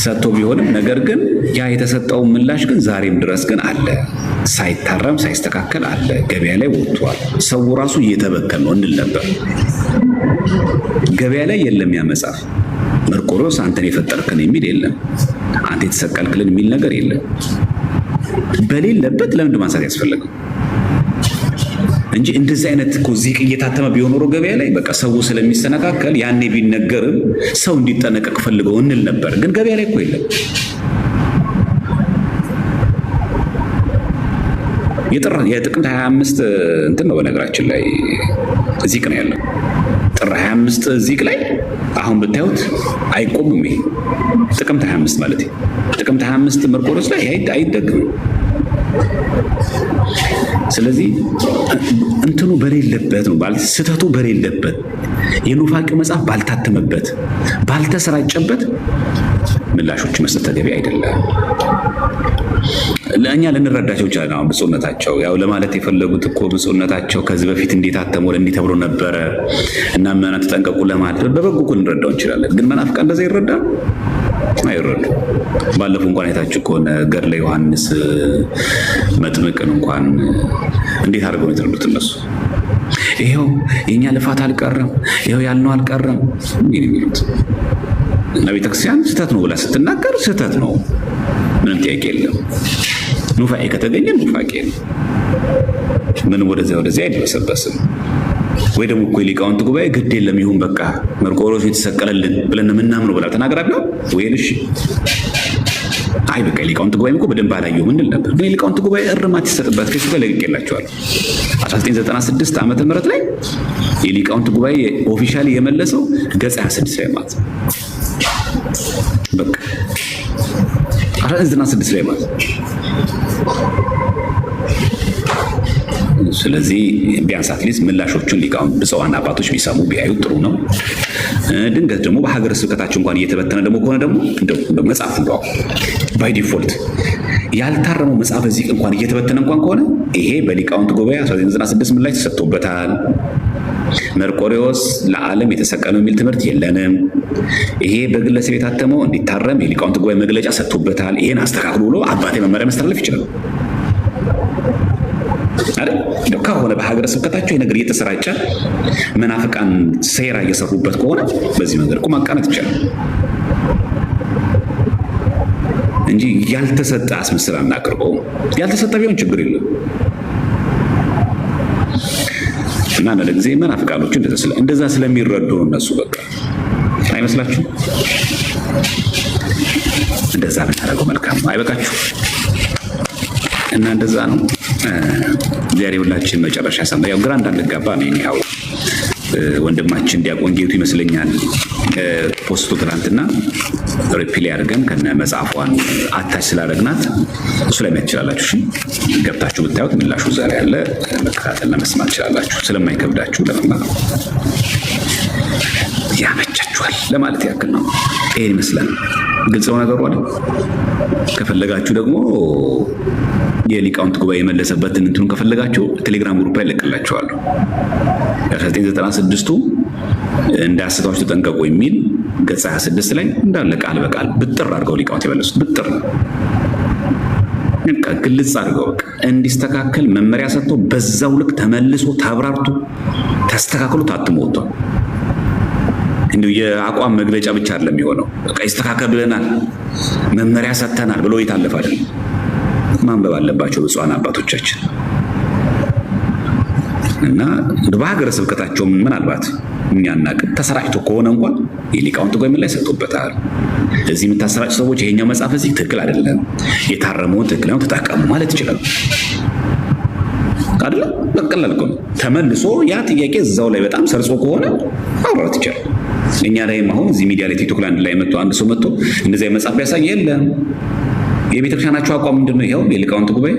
ሰጥቶ ቢሆንም ነገር ግን ያ የተሰጠው ምላሽ ግን ዛሬም ድረስ ግን አለ፣ ሳይታረም ሳይስተካከል አለ፣ ገበያ ላይ ወጥቷል። ሰው ራሱ እየተበከለ ነው እንል ነበር። ገበያ ላይ የለም ያ መጽሐፍ። መርቆሬዎስ አንተን የፈጠርክን የሚል የለም፣ አንተ የተሰቀልክልን የሚል ነገር የለም። በሌለበት ለምን ማንሳት ያስፈልገው እንጂ እንደዚህ አይነት እኮ ዚቅ እየታተመ ቢሆን ኖሮ ገበያ ላይ በቃ ሰው ስለሚሰነካከል ያኔ ቢነገርም ሰው እንዲጠነቀቅ ፈልገው እንል ነበር። ግን ገበያ ላይ እኮ የለም። የጥቅምት 25 እንትን ነው በነገራችን ላይ ዚቅ ነው ያለው። ጥር 25 ዚቅ ላይ አሁን ብታዩት አይቆምም። ይሄ ጥቅምት 25 ማለት ጥቅምት 25 መርቆሬዎስ ላይ አይደግም። ስለዚህ እንትኑ በሌለበት ነው ማለት ስተቱ በሌለበት የኑፋቄው መጽሐፍ ባልታተመበት ባልተሰራጨበት ምላሾች መስጠት ተገቢ አይደለም። ለእኛ ልንረዳቸው ይችላል። አሁን ብፁዕነታቸው ያው ለማለት የፈለጉት እኮ ብፁዕነታቸው ከዚህ በፊት እንዴት አተሙ እንዴት ተብሎ ነበረ እና ምዕመናን ተጠንቀቁ ለማለት በበጎ እኮ እንረዳው እንችላለን። ግን መናፍቃን እንደዛ ይረዳል አይረዱ። ባለፈው እንኳን አይታችሁ ከሆነ ገድለ ዮሐንስ መጥምቅን እንኳን እንዴት አድርገው ነው የተረዱት እነሱ? ይሄው የኛ ልፋት አልቀረም፣ ይሄው ያልነው አልቀረም የሚሉት እና ቤተክርስቲያን ስህተት ነው ብላ ስትናገር ስህተት ነው፣ ምንም ጥያቄ የለም። ኑፋቄ ከተገኘ ኑፋቄ ነው፣ ምንም ወደዚያ አይደረሰበስም። ወይ ደግሞ እኮ የሊቃውንት ጉባኤ ግድ የለም ይሁን በቃ መርቆሬዎስ የተሰቀለልን ብለን የምናምነው ብላ ተናግራ ቢሆን ወይን እሺ አይ በቃ የሊቃውንት ጉባኤ እኮ በደንብ አላየው ምን ነበር። ግን የሊቃውንት ጉባኤ እርማት ይሰጥበት ከዚህ ላይ ለቅቄላቸዋለሁ። 1996 ዓመተ ምህረት ላይ የሊቃውንት ጉባኤ ኦፊሻሊ የመለሰው ገጽ 26 ላይ ማለት በቃ 1996 ላይ ማለት ስለዚህ ቢያንስ አትሊስት ምላሾቹን ሊቃውንት ብፁዓን አባቶች ቢሰሙ ቢያዩ ጥሩ ነው። ድንገት ደግሞ በሀገረ ስብከታቸው እንኳን እየተበተነ ደግሞ ከሆነ ደግሞ እንደው መጽሐፍ ነው ባይ ዲፎልት ያልታረመው መጽሐፈ ዚቅ እንኳን እየተበተነ እንኳን ከሆነ ይሄ በሊቃውንት ጉባኤ 1996 ምላሽ ተሰጥቶበታል። መርቆሬዎስ ለዓለም የተሰቀለው የሚል ትምህርት የለንም። ይሄ በግለሰብ የታተመው እንዲታረም የሊቃውንት ጉባኤ መግለጫ ሰጥቶበታል። ይሄን አስተካክሉ ብሎ አባቴ መመሪያ ማስተላለፍ ይችላል አይደል? ከሆነ በሀገረ ስብከታቸው የነገር እየተሰራጨ መናፍቃን ሴራ እየሰሩበት ከሆነ በዚህ መንገድ እኮ ማቃናት ይቻላል እንጂ ያልተሰጠ አስመስል አናቅርበው። ያልተሰጠ ቢሆን ችግር የለም። እና አንዳንድ ጊዜ መናፍቃኖቹ እንደዛ ስለሚረዱ እነሱ በቃ አይመስላችሁ? እንደዛ ብናደርገው መልካም ነው። አይበቃችሁ? እና እንደዛ ነው። ዛሬ ሁላችን መጨረሻ ሰማ ያው ግራ እንዳንጋባ ነው። ያው ወንድማችን ዲያቆን ጌቱ ይመስለኛል ፖስቱ ትናንትና ሪፕሊ አድርገን ከነ መጽሐፏን አታች ስላደረግናት እሱ ላይ ማየት ትችላላችሁ። እሺ ገብታችሁ ብታዩት ምላሹ ዛሬ ያለ መከታተልና መስማት ትችላላችሁ። ስለማይከብዳችሁ ለመማር ያመቻችኋል ለማለት ያክል ነው። ይሄን ይመስላል። ግልጽ ነው ነገሩ አይደል? ከፈለጋችሁ ደግሞ የሊቃውንት ጉባኤ የመለሰበትን እንትኑን ከፈለጋችሁ ቴሌግራም ግሩፕ ላይ ለቅላችኋለሁ። 1996ቱ እንዳያስታችሁ ተጠንቀቁ የሚል ገጽ 26 ላይ እንዳለ ቃል በቃል ብጥር አድርገው ሊቃውንት የመለሱት ብጥር ግልጽ አድርገው በቃ እንዲስተካከል መመሪያ ሰጥቶ በዛው ልክ ተመልሶ ተብራርቶ ተስተካክሎ ታትሞ ወጥቷል። እንደው የአቋም መግለጫ ብቻ አይደለም የሚሆነው። በቃ ይስተካከል ብለናል መመሪያ ሰጥተናል ብሎ የታለፈ አይደለም። ማንበብ አለባቸው ብፁዓን አባቶቻችን እና በሀገረ ስብከታቸው ምናልባት እኛናቅ ተሰራጭቶ ከሆነ እንኳን የሊቃውንት ጉባኤ ምን ላይ ሰጥቶበታል። እዚህ የምታሰራጭ ሰዎች ይሄኛው መጽሐፍ እዚህ ትክክል አይደለም፣ የታረመውን ትክክል ነው ተጠቀሙ ማለት ይችላል አይደል? በቀላል እኮ ነው። ተመልሶ ያ ጥያቄ እዛው ላይ በጣም ሰርጾ ከሆነ ማውራት ይችላል። እኛ ላይም አሁን እዚህ ሚዲያ ላይ ቲክቶክ ላይ አንድ ላይ መጥቶ አንድ ሰው መጥቶ እንደዚህ መጽሐፍ ቢያሳይ የለም የቤተክርስቲያናቸው አቋም ምንድነው? ይሄው የሊቃውንት ጉባኤ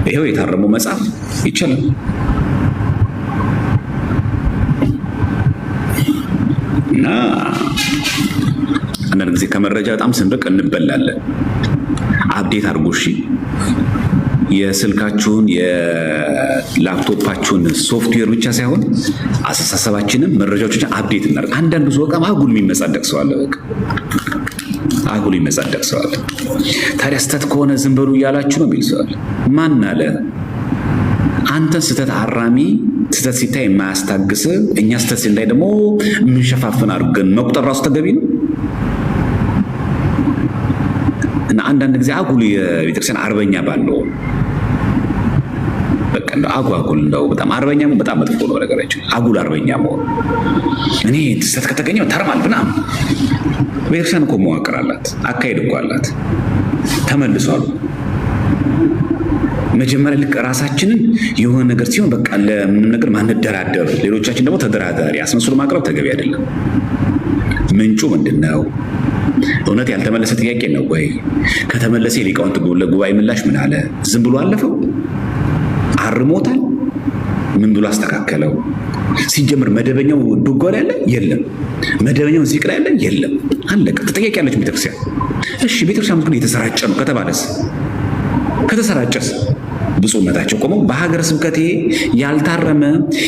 ይሄው የታረመው መጽሐፍ ይችላል። እና አንዳንድ ጊዜ ከመረጃ በጣም ስንርቅ እንበላለን። አፕዴት አድርጉ እሺ። የስልካችሁን የላፕቶፓችሁን ሶፍትዌር ብቻ ሳይሆን አስተሳሰባችንን መረጃዎችን አፕዴት እናድርግ። አንዳንዱ ሰው በቃ አጉል የሚመጻደቅ ሰው አለ። በቃ አጉል የሚመጻደቅ ሰው አለ። ታዲያ ስተት ከሆነ ዝም በሉ እያላችሁ ነው የሚል ሰው አለ። ማን አለ? አንተን ስተት አራሚ ስተት ሲታይ የማያስታግስ እኛ ስተት ሲታይ ደግሞ የምንሸፋፍን አድርገን መቁጠር ራሱ ተገቢ ነው። እና አንዳንድ ጊዜ አጉል የቤተክርስቲያን አርበኛ ባለው በቃ እንደው አጓጉል እንደው በጣም አርበኛ መሆን በጣም መጥፎ ነው ነገራችን። አጉል አርበኛ መሆን እኔ ስተት ከተገኘው ተርማል ብናም ቤተክርስቲያን እኮ መዋቅር አላት፣ አካሄድ እኮ አላት። ተመልሷል። መጀመሪያ ልክ ራሳችንን የሆነ ነገር ሲሆን በቃ ለምንም ነገር ማንደራደር፣ ሌሎቻችን ደግሞ ተደራዳሪ አስመስሎ ማቅረብ ተገቢ አይደለም። ምንጩ ምንድነው? እውነት ያልተመለሰ ጥያቄ ነው ወይ? ከተመለሰ የሊቃውንት ጉባኤ ምላሽ ምን አለ? ዝም ብሎ አለፈው? አርሞታል? ምን ብሎ አስተካከለው? ሲጀምር መደበኛው ድጓ ላይ ያለ የለም፣ መደበኛው ዚቅ ላይ ያለ የለም። አለቀ። ተጠያቂ ያለች ቤተክርስቲያን። እሺ ቤተክርስቲያን ግን የተሰራጨ ነው ከተባለስ? ከተሰራጨስ ብፁዕነታቸው ቆመው በሀገረ ስብከቴ ያልታረመ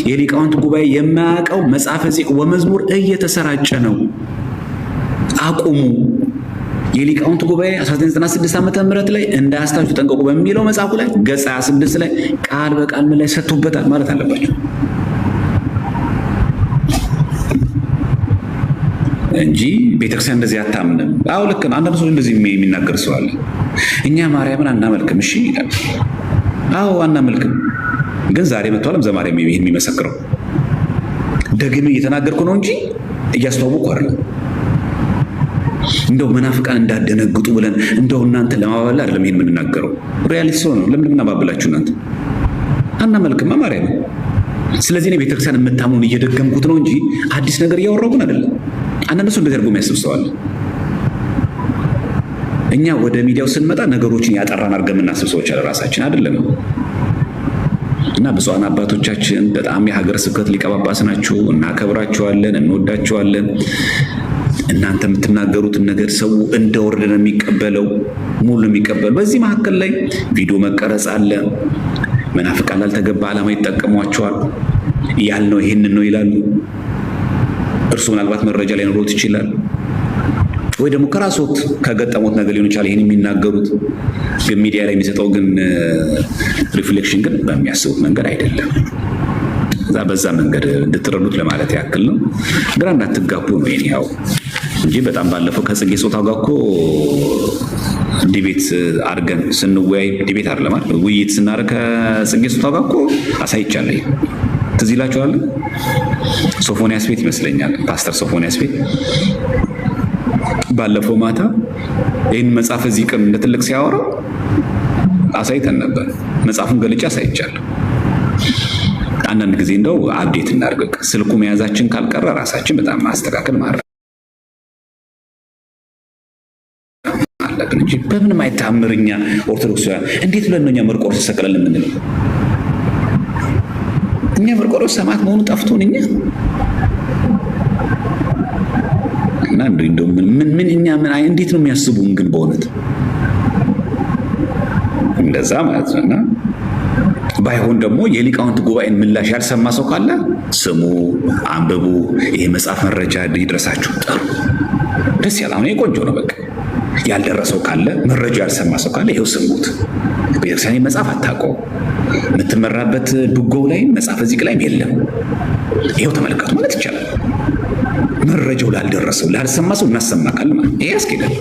የሊቃውንት ጉባኤ የማያውቀው መጽሐፈ ዚቅ ወመዝሙር እየተሰራጨ ነው፣ አቁሙ። የሊቃውንት ጉባኤ 1996 ዓመተ ምህረት ላይ እንዳያስታችሁ ተጠንቀቁ በሚለው መጽሐፉ ላይ ገጽ 26 ላይ ቃል በቃል ምን ላይ ሰጥቶበታል ማለት አለባቸው እንጂ ቤተክርስቲያን እንደዚህ አታምንም። አዎ ልክ ነው። አንዳንድ ሰው እንደዚህ የሚናገር ሰው አለ። እኛ ማርያምን አናመልክም እሺ ይላል። አዎ አናመልክም፣ ግን ዛሬ መጥቷልም ዘማርያም ይሄን የሚመሰክረው ደግሜ እየተናገርኩ ነው እንጂ እያስተዋወቁ አይደለም። እንደው መናፍቃን እንዳደነግጡ ብለን እንደው እናንተ ለማባበል አይደለም ይሄን የምንናገረው፣ ሪያሊቲ ነው። ለምን እናባብላችሁ? እናንተ አናመልክም ማርያም። ስለዚህ ነው ቤተክርስቲያን የምታምኑን እየደገምኩት ነው እንጂ አዲስ ነገር እያወራሁ ግን አይደለም። አንዳንድ ሰው እንደዚህ አድርጎ የሚያስብ ሰው አለ። እኛ ወደ ሚዲያው ስንመጣ ነገሮችን ያጠራን አድርገን የምናስብ ሰዎች አለ ራሳችን አይደለም። እና ብፁዓን አባቶቻችን በጣም የሀገረ ስብከት ሊቀ ጳጳስ ናችሁ፣ እናከብራችኋለን፣ እንወዳችኋለን። እናንተ የምትናገሩትን ነገር ሰው እንደወረደ ነው የሚቀበለው፣ ሙሉ የሚቀበለው። በዚህ መካከል ላይ ቪዲዮ መቀረጽ አለ። መናፍቃን ላልተገባ ዓላማ ይጠቀሟቸዋል። ያልነው ይህንን ነው ይላሉ። እርሱ ምናልባት መረጃ ላይኖሮት ይችላል፣ ወይ ደግሞ ከራስዎት ከገጠሞት ነገር ሊሆን ይችላል ይህን የሚናገሩት። ግን ሚዲያ ላይ የሚሰጠው ግን ሪፍሌክሽን ግን በሚያስቡት መንገድ አይደለም። በዛ መንገድ እንድትረዱት ለማለት ያክል ነው። ግራ እንዳትጋቡ ነው ያው እንጂ በጣም ባለፈው ከጽጌ ጾታው ጋር እኮ ዲቤት አድርገን ስንወያይ ዲቤት አይደለም አይደል? ውይይት ስናደርግ ከጽጌ ጾታው ጋር እኮ አሳይቻለሁ። ትዝ ይላችኋል? ሶፎንያስ ቤት ይመስለኛል፣ ፓስተር ሶፎንያስ ቤት ባለፈው ማታ ይህን መጽሐፍ እዚህ ቅም እንደ ትልቅ ሲያወራው አሳይተን ነበር። መጽሐፉን ገልጬ አሳይቻለሁ። አንዳንድ ጊዜ እንደው አፕዴት እናድርግ። ስልኩ መያዛችን ካልቀረ ራሳችን በጣም ማስተካከል ማድረግ አለብን እንጂ በምንም አይታምርኛ ኦርቶዶክሳውያን እንዴት ብለን ነው እኛ መርቆሬዎስ ተሰቅለን የምንለው? እኛ መርቆሬዎስ ሰማዕት መሆኑ ጠፍቶን እኛ እና እንደው ምን እኛ ምን እንዴት ነው የሚያስቡን ግን በእውነት እንደዛ ማለት ነውና ባይሆን ደግሞ የሊቃውንት ጉባኤን ምላሽ ያልሰማ ሰው ካለ ስሙ፣ አንብቡ። ይሄ መጽሐፍ መረጃ ይድረሳችሁ። ጥሩ ደስ ያለ አሁን ቆንጆ ነው። በቃ ያልደረሰው ካለ መረጃ ያልሰማ ሰው ካለ ይሄው ስሙት። ቤተክርስቲያን መጽሐፍ አታውቀው የምትመራበት ድጎው ላይ መጽሐፍ እዚህ ላይም የለም። ይሄው ተመልከቱ ማለት ይቻላል። መረጃው ላልደረሰው ላልሰማ ሰው እናሰማካል ማለት ይሄ ያስኬዳል።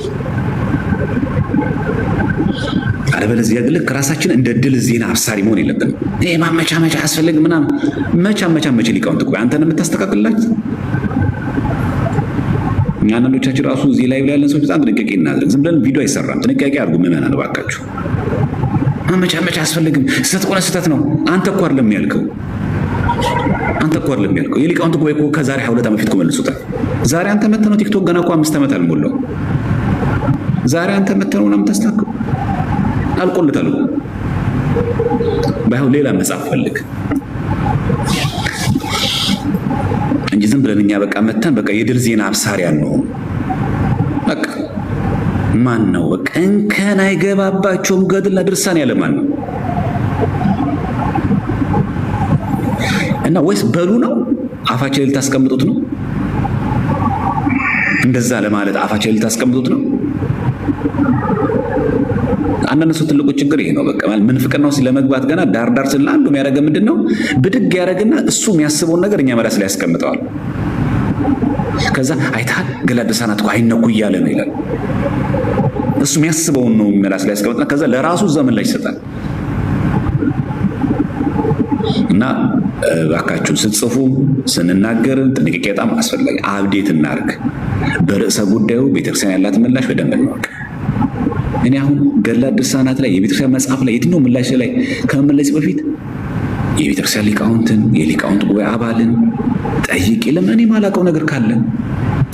አለበለዚያ ግን ራሳችን እንደ ድል ዜና አብሳሪ መሆን የለብንም። ይሄ ማመቻመቻ አስፈልግ ምናምን መቻመቻ ሊቃውንት ጉባኤ አንተን የምታስተካክልላችሁ። እኛ አንዳንዶቻችን ራሱ እዚህ ላይ ያለን ሰዎች በጣም ጥንቃቄ እናድርግ። ዝም ብለን ቪዲዮ አይሰራም። ጥንቃቄ አድርጉ ምዕመናን እባካችሁ። ማመቻመቻ አስፈልግም። ስህተት ከሆነ ስህተት ነው። አንተ እኮ አይደለም ያልከው። የሊቃውንት ጉባኤ እኮ ከዛሬ 22 ዓመት ፊት እኮ መልሶታል። ዛሬ አንተ መተህ ነው ቲክቶክ ገና እኮ 5 ዓመት አልሞላው። ዛሬ አንተ መተህ ነው ምናምን ታስተካክል አልቆልታል። ባይሆን ሌላ መጽሐፍ ፈልግ እንጂ ዝም ብለን እኛ በቃ መተን በቃ የድል ዜና አብሳሪያን ነው። በቃ ማን ነው በቃ እንከን አይገባባቸውም ገድልና ድርሳን ያለ ማን ነው? እና ወይስ በሉ ነው አፋቸው ላይ ልታስቀምጡት ነው? እንደዛ ለማለት አፋቸው ላይ ልታስቀምጡት ነው? አንዳንድ ሰው ትልቁ ችግር ይሄ ነው። በቃ ማለት ምንፍቅናው ለመግባት ገና ዳርዳር ስላሉ የሚያደርገው ምንድነው? ብድግ ያደርግና እሱ የሚያስበውን ነገር እኛ መላስ ላይ ያስቀምጠዋል። ከዛ አይታል ገድላት ድርሳናት እኮ አይነኩ እያለ ነው ይላል። እሱ የሚያስበውን ነው መላስ ላይ ያስቀምጥና ከዛ ለራሱ ዘመን ላይ ይሰጣል። እና እባካችሁን ስትጽፉ ስንናገር ጥንቃቄ በጣም አስፈላጊ። አብዴት እናድርግ። በርዕሰ ጉዳዩ ቤተክርስቲያን ያላት ምላሽ በደንብ እንወቅ። እኔ አሁን ገድላት ድርሳናት ላይ የቤተክርስቲያን መጽሐፍ ላይ የትኛው ምላሽ ላይ ከመመለስ በፊት የቤተክርስቲያን ሊቃውንትን የሊቃውንት ጉባኤ አባልን ጠይቄ ለምን እኔ ማላውቀው ነገር ካለ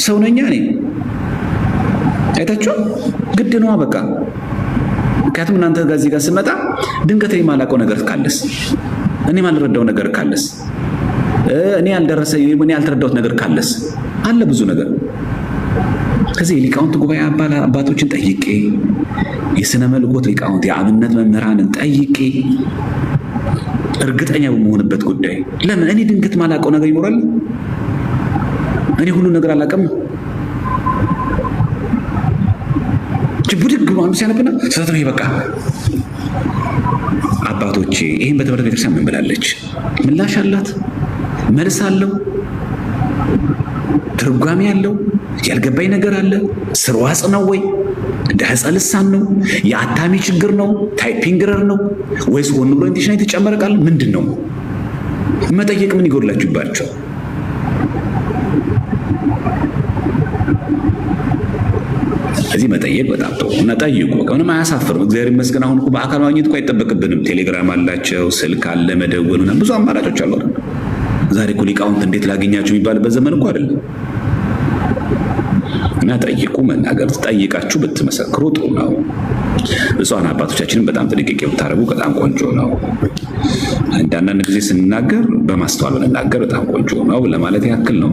ሰው ነኛ እኔ አይታችሁ ግድ ነዋ በቃ። ምክንያቱም እናንተ ጋር ጋር ስመጣ ድንገት እኔ ማላውቀው ነገር ካለስ እኔ ማልረዳው ነገር ካለስ እኔ ያልደረሰ እኔ ያልተረዳሁት ነገር ካለስ አለ ብዙ ነገር። ከዚህ የሊቃውንት ጉባኤ አባቶችን ጠይቄ የሥነ መልኮት ሊቃውንት የአብነት መምህራንን ጠይቄ እርግጠኛ በመሆንበት ጉዳይ ለምን እኔ ድንገት ማላውቀው ነገር ይኖራል? እኔ ሁሉ ነገር አላውቅም። ቡድግ ብሎ አንዱ ሲያነብና ስህተት ነው በቃ። አባቶቼ ይህን በትምህርት ቤተክርስቲያን ምን ብላለች? ምላሽ አላት፣ መልስ አለው፣ ትርጓሜ አለው። ያልገባኝ ነገር አለ። ስርዋጽ ነው ወይ ዳህጸ ልሳን ነው? የአታሚ ችግር ነው? ታይፒንግ ኤረር ነው ወይስ ሆን ብሎ ኢንቴንሽን የተጨመረ ቃል ምንድን ነው? መጠየቅ ምን ይጎድላችሁባቸው? እዚህ መጠየቅ በጣም ጥሩ እና ጠይቁ። ምንም አያሳፍርም። እግዚአብሔር ይመስገን አሁን እኮ በአካል ማግኘት እኮ አይጠበቅብንም። ቴሌግራም አላቸው፣ ስልክ አለ፣ መደወል ብዙ አማራጮች አሉ። ዛሬ እኮ ሊቃውንት እንዴት ላገኛቸው የሚባልበት ዘመን እኮ አይደለም። እና ጠይቁ። መናገር ጠይቃችሁ ብትመሰክሩ ጥሩ ነው። ብፁዓን አባቶቻችንን በጣም ጥንቃቄ ብታደርጉ በጣም ቆንጆ ነው። አንዳንድ ጊዜ ስንናገር በማስተዋል ብንናገር በጣም ቆንጆ ነው ለማለት ያክል ነው።